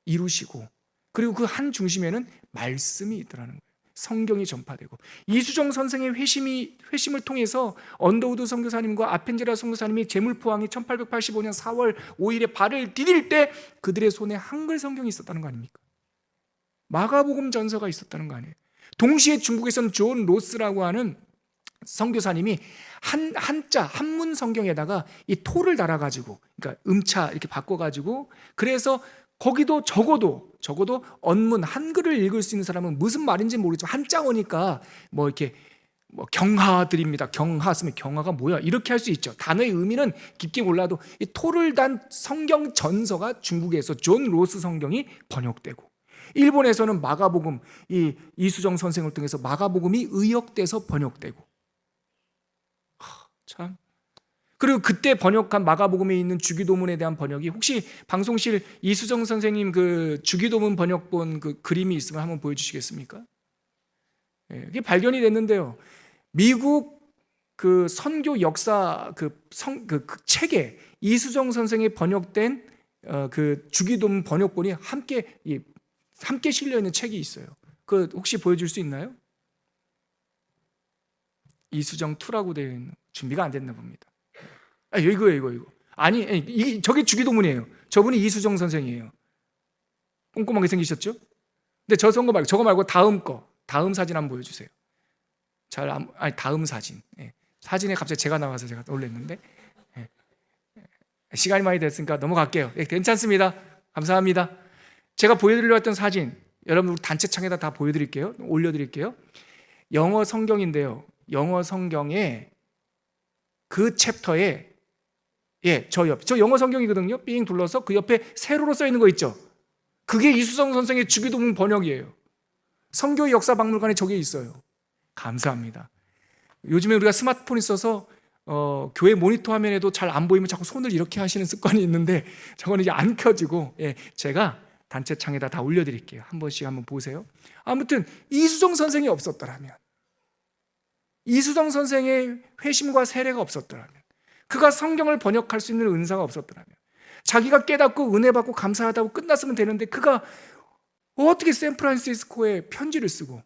이루시고, 그리고 그 한 중심에는 말씀이 있더라는 거예요. 성경이 전파되고, 이수정 선생의 회심을 통해서 언더우드 선교사님과 아펜젤라 선교사님이 제물포항이 1885년 4월 5일에 발을 디딜 때 그들의 손에 한글 성경이 있었다는 거 아닙니까? 마가복음 전서가 있었다는 거 아니에요? 동시에 중국에서는 존 로스라고 하는 선교사님이 한자 한문 성경에다가 이 토를 달아가지고, 그러니까 음차 이렇게 바꿔가지고, 그래서 거기도 적어도 언문 한글을 읽을 수 있는 사람은 무슨 말인지 모르죠. 한자어니까 뭐 이렇게 뭐 경하 드립니다. 경하 쓰면 경하가 뭐야? 이렇게 할 수 있죠. 단어의 의미는 깊게 몰라도 이 토를 단 성경 전서가 중국에서 존 로스 성경이 번역되고, 일본에서는 마가복음, 이수정 선생을 통해서 마가복음이 의역돼서 번역되고, 참. 그리고 그때 번역한 마가복음에 있는 주기도문에 대한 번역이, 혹시 방송실 이수정 선생님 그 주기도문 번역본 그 그림이 있으면 한번 보여주시겠습니까? 이게 발견이 됐는데요. 미국 그 선교 역사 그 책에 이수정 선생이 번역된 그 주기도문 번역본이 함께 실려 있는 책이 있어요. 그 혹시 보여줄 수 있나요? 이수정 2라고 되어 있는, 준비가 안 됐나 봅니다. 이거. 아니, 저게 주기도문이에요. 저분이 이수정 선생이에요. 꼼꼼하게 생기셨죠? 근데 저거 말고 다음 사진 한번 보여주세요. 다음 사진. 사진에 갑자기 제가 나와서 제가 놀랐는데, 시간이 많이 됐으니까 넘어갈게요. 괜찮습니다. 감사합니다. 제가 보여드리려 했던 사진, 여러분 단체창에다 다 보여드릴게요. 올려드릴게요. 영어 성경인데요. 영어 성경에 그 챕터에, 저 영어 성경이거든요. 삥 둘러서 그 옆에 세로로 써 있는 거 있죠. 그게 이수정 선생의 주기도문 번역이에요. 선교의 역사 박물관에 저게 있어요. 감사합니다. 요즘에 우리가 스마트폰 있어서 교회 모니터 화면에도 잘 안 보이면 자꾸 손을 이렇게 하시는 습관이 있는데, 저거는 이제 안 켜지고, 제가 단체창에다 다 올려드릴게요. 한 번씩 한번 보세요. 아무튼 이수정 선생이 없었더라면, 이수정 선생의 회심과 세례가 없었더라면, 그가 성경을 번역할 수 있는 은사가 없었더라면, 자기가 깨닫고 은혜 받고 감사하다고 끝났으면 되는데, 그가 어떻게 샌프란시스코에 편지를 쓰고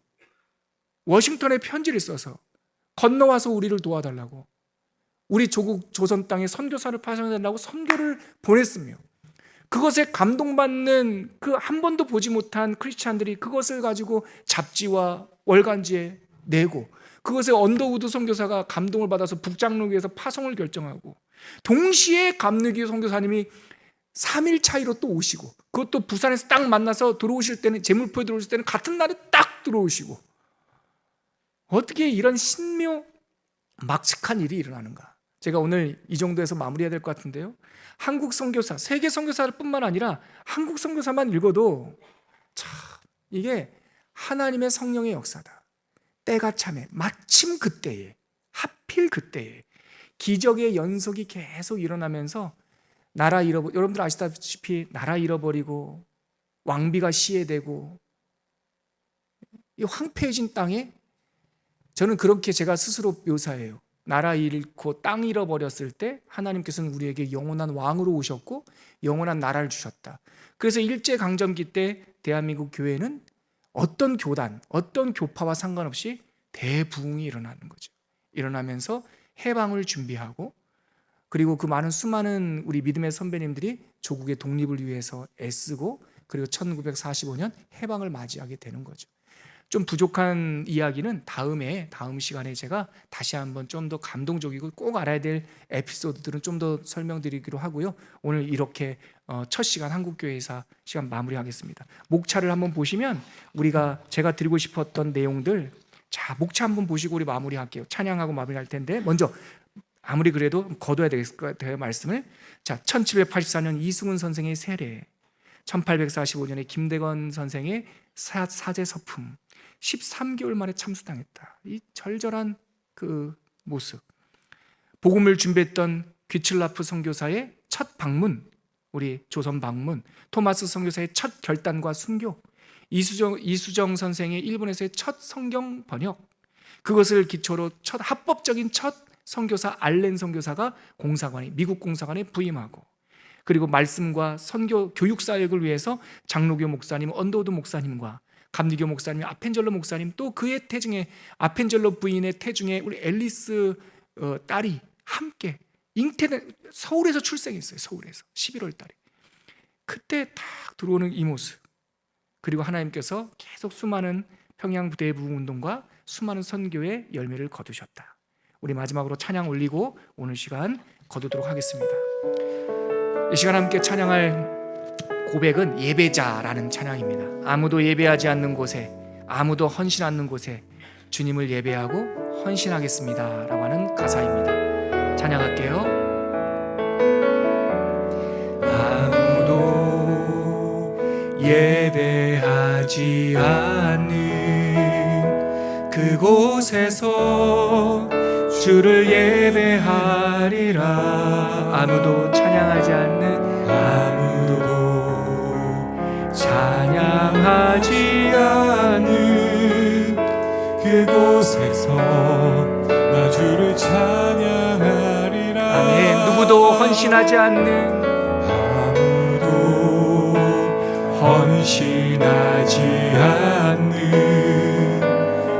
워싱턴에 편지를 써서 건너와서 우리를 도와달라고, 우리 조국 조선 땅에 선교사를 파송해달라고 선교를 보냈으며, 그것에 감동받는 그 한 번도 보지 못한 크리스찬들이 그것을 가지고 잡지와 월간지에 내고, 그것에 언더우드 선교사가 감동을 받아서 북장로교에서 파송을 결정하고, 동시에 감리교 선교사님이 3일 차이로 또 오시고, 그것도 부산에서 딱 만나서 들어오실 때는, 제물포에 들어오실 때는 같은 날에 딱 들어오시고, 어떻게 이런 신묘막측한 일이 일어나는가? 제가 오늘 이 정도에서 마무리해야 될 것 같은데요, 한국 선교사, 세계 선교사를 뿐만 아니라 한국 선교사만 읽어도 참 이게 하나님의 성령의 역사다. 때가 참에, 마침 그때에, 하필 그때에 기적의 연속이 계속 일어나면서 여러분들 아시다시피 나라 잃어버리고 왕비가 시해되고 이 황폐해진 땅에, 저는 그렇게 제가 스스로 묘사해요. 나라 잃고 땅 잃어버렸을 때 하나님께서는 우리에게 영원한 왕으로 오셨고 영원한 나라를 주셨다. 그래서 일제강점기 때 대한민국 교회는 어떤 교단, 어떤 교파와 상관없이 대부흥이 일어나는 거죠. 일어나면서 해방을 준비하고, 그리고 그 수많은 우리 믿음의 선배님들이 조국의 독립을 위해서 애쓰고, 그리고 1945년 해방을 맞이하게 되는 거죠. 좀 부족한 이야기는 다음 시간에 제가 다시 한번 좀 더 감동적이고 꼭 알아야 될 에피소드들은 좀 더 설명드리기로 하고요. 오늘 이렇게 첫 시간 한국교회사 시간 마무리하겠습니다. 목차를 한번 보시면 제가 드리고 싶었던 내용들, 자, 목차 한번 보시고 우리 마무리할게요. 찬양하고 마무리할 텐데, 먼저 아무리 그래도 거둬야 될 것 같아요, 말씀을. 자, 1784년 이승훈 선생의 세례, 1845년에 김대건 선생의 사제 서품, 13개월 만에 참수당했다. 이 절절한 그 모습. 복음을 준비했던 귀칠라프 선교사의 첫 방문, 우리 조선 방문, 토마스 선교사의 첫 결단과 순교, 이수정 선생의 일본에서의 첫 성경 번역, 그것을 기초로 합법적인 첫 선교사 알렌 선교사가 미국 공사관에 부임하고, 그리고 말씀과 선교 교육 사역을 위해서 장로교 목사님 언더우드 목사님과 감리교 목사님 아펜젤로 목사님, 또 그의 태중에 아펜젤로 부인의 태중에 우리 앨리스 딸이 함께 잉태된, 서울에서 출생했어요. 서울에서 11월 달에. 그때 딱 들어오는 이 모습, 그리고 하나님께서 계속 수많은 평양 대부흥 운동과 수많은 선교의 열매를 거두셨다. 우리 마지막으로 찬양 올리고 오늘 시간 거두도록 하겠습니다. 이 시간 함께 찬양할 고백은 예배자라는 찬양입니다. 아무도 예배하지 않는 곳에, 아무도 헌신 않는 곳에 주님을 예배하고 헌신하겠습니다 라고 하는 가사입니다. 찬양할게요. 아무도 예배하지 않는 그곳에서 주를 예배하리라. 아무도 찬양하지 않는, 아무도 찬양하지 않는 그곳에서 나 주를 찬양하리라. 아멘. 누구도 헌신하지 않는, 아무도 헌신하지 않는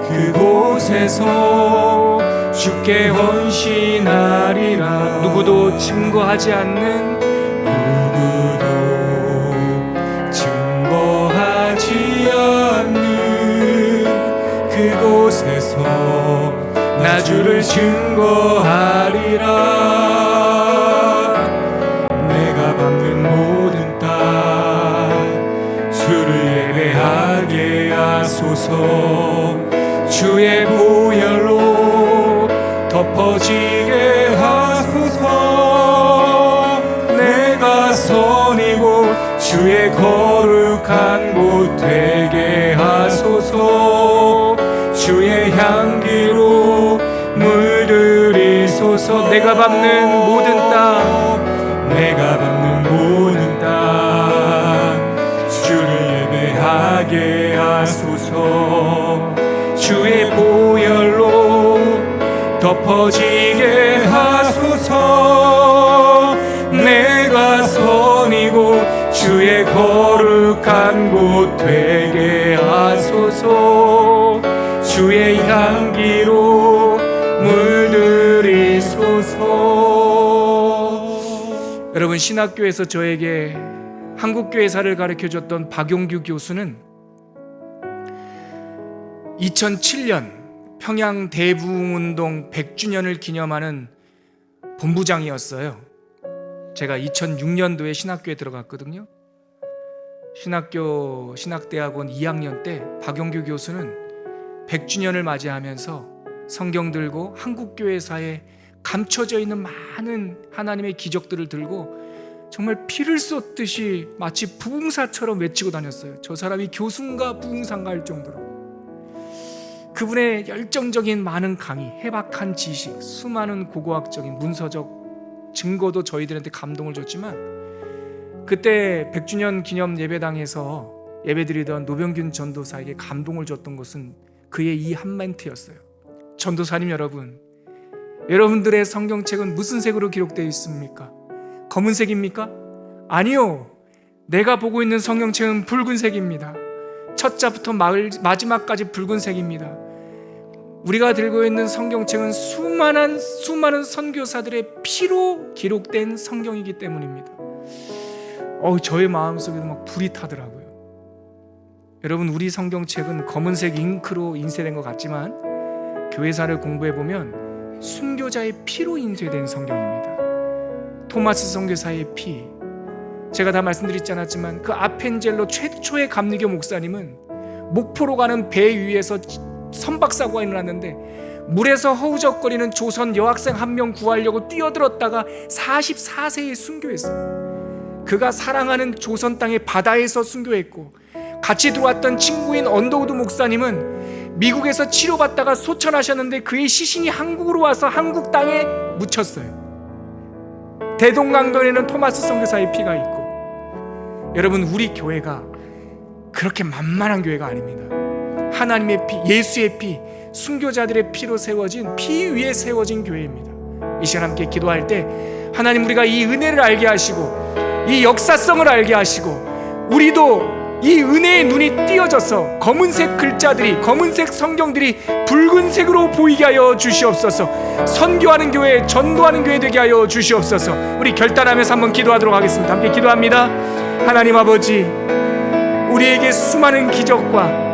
그곳에서 주께 헌신하리라. 누구도 증거하지 않는, 누구도 증거하지 않는 그곳에서 나 주를 증거하리라. 내가 밟는 모든 땅 주를 예배하게 하소서. 주의 보혈로 덮어지게 하소서. 내가 선이고 주의 거룩한 곳 되게 하소서. 주의 향기로 물들이소서. 내가 밟는 모든 땅, 내가 밟는 모든 땅 주를 예배하게 하소서. 주의 보혈로 덮어지게 하소서. 내가 선이고 주의 거룩한 곳 되게 하소서. 주의 향기로 물들이소서. 여러분, 신학교에서 저에게 한국교회사를 가르쳐줬던 박용규 교수는 2007년 평양 대부흥운동 100주년을 기념하는 본부장이었어요. 제가 2006년도에 신학교에 들어갔거든요. 신학대학원 2학년 때 박영규 교수는 100주년을 맞이하면서 성경 들고 한국교회사에 감춰져 있는 많은 하나님의 기적들을 들고 정말 피를 쏟듯이 마치 부흥사처럼 외치고 다녔어요. 저 사람이 교수인가 부흥사인가 할 정도로. 그분의 열정적인 많은 강의, 해박한 지식, 수많은 고고학적인 문서적 증거도 저희들한테 감동을 줬지만, 그때 100주년 기념 예배당에서 예배드리던 노병균 전도사에게 감동을 줬던 것은 그의 이 한 멘트였어요. 전도사님 여러분, 여러분들의 성경책은 무슨 색으로 기록되어 있습니까? 검은색입니까? 아니요, 내가 보고 있는 성경책은 붉은색입니다. 첫 자부터 마지막까지 붉은색입니다. 우리가 들고 있는 성경책은 수많은 선교사들의 피로 기록된 성경이기 때문입니다. 저의 마음속에도 막 불이 타더라고요. 여러분, 우리 성경책은 검은색 잉크로 인쇄된 것 같지만 교회사를 공부해보면 순교자의 피로 인쇄된 성경입니다. 토마스 선교사의 피, 제가 다 말씀드리지 않았지만 그 아펜젤로 최초의 감리교 목사님은 목포로 가는 배 위에서 선박사고가 일어났는데 물에서 허우적거리는 조선 여학생 한 명 구하려고 뛰어들었다가 44세에 순교했어요. 그가 사랑하는 조선 땅의 바다에서 순교했고, 같이 들어왔던 친구인 언더우드 목사님은 미국에서 치료받다가 소천하셨는데 그의 시신이 한국으로 와서 한국 땅에 묻혔어요. 대동강변에는 토마스 선교사의 피가 있고, 여러분, 우리 교회가 그렇게 만만한 교회가 아닙니다. 하나님의 피, 예수의 피, 순교자들의 피로 세워진, 피 위에 세워진 교회입니다. 이 시간 함께 기도할 때 하나님, 우리가 이 은혜를 알게 하시고 이 역사성을 알게 하시고 우리도 이 은혜의 눈이 띄어져서 검은색 글자들이, 검은색 성경들이 붉은색으로 보이게 하여 주시옵소서. 선교하는 교회, 전도하는 교회 되게 하여 주시옵소서. 우리 결단하면서 한번 기도하도록 하겠습니다. 함께 기도합니다. 하나님 아버지, 우리에게 수많은 기적과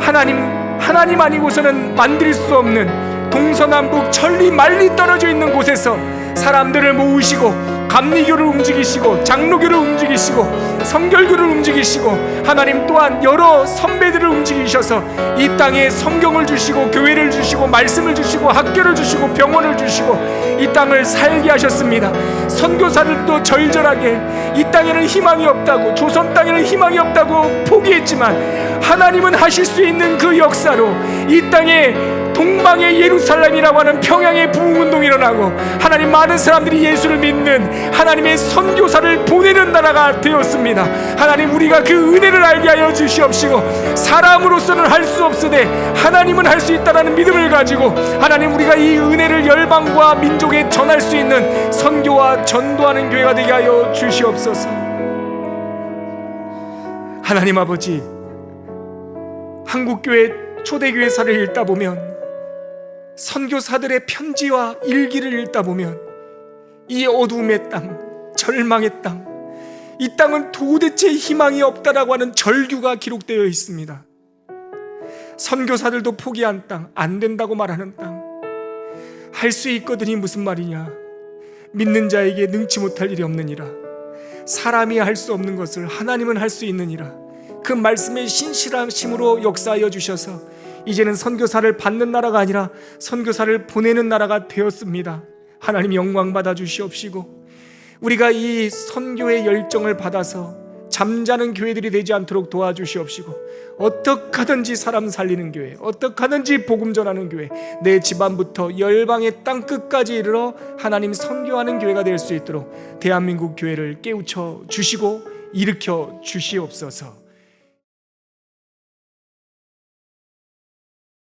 하나님 아니고서는 만들 수 없는 동서남북 천리 만리 떨어져 있는 곳에서 사람들을 모으시고 감리교를 움직이시고 장로교를 움직이시고 성결교를 움직이시고, 하나님 또한 여러 선배들을 움직이셔서 이 땅에 성경을 주시고 교회를 주시고 말씀을 주시고 학교를 주시고 병원을 주시고 이 땅을 살게 하셨습니다. 선교사들도 절절하게 이 땅에는 희망이 없다고, 조선 땅에는 희망이 없다고 포기했지만 하나님은 하실 수 있는 그 역사로 이 땅에 동방의 예루살렘이라고 하는 평양의 부흥운동이 일어나고 하나님, 많은 사람들이 예수를 믿는 하나님의 선교사를 보내는 나라가 되었습니다. 하나님, 우리가 그 은혜를 알게 하여 주시옵시고, 사람으로서는 할 수 없으되 하나님은 할 수 있다는 믿음을 가지고 하나님, 우리가 이 은혜를 열방과 민족에 전할 수 있는 선교와 전도하는 교회가 되게 하여 주시옵소서. 하나님 아버지, 한국교회 초대교회사를 읽다 보면, 선교사들의 편지와 일기를 읽다 보면 이 어둠의 땅, 절망의 땅, 이 땅은 도대체 희망이 없다라고 하는 절규가 기록되어 있습니다. 선교사들도 포기한 땅, 안 된다고 말하는 땅, 할 수 있거든이 무슨 말이냐, 믿는 자에게 능치 못할 일이 없느니라, 사람이 할 수 없는 것을 하나님은 할 수 있느니라, 그 말씀의 신실하심으로 역사하여 주셔서 이제는 선교사를 받는 나라가 아니라 선교사를 보내는 나라가 되었습니다. 하나님, 영광 받아 주시옵시고 우리가 이 선교의 열정을 받아서 잠자는 교회들이 되지 않도록 도와주시옵시고, 어떻게 하든지 사람 살리는 교회, 어떻게 하든지 복음 전하는 교회, 내 집안부터 열방의 땅끝까지 이르러 하나님 선교하는 교회가 될 수 있도록 대한민국 교회를 깨우쳐 주시고 일으켜 주시옵소서.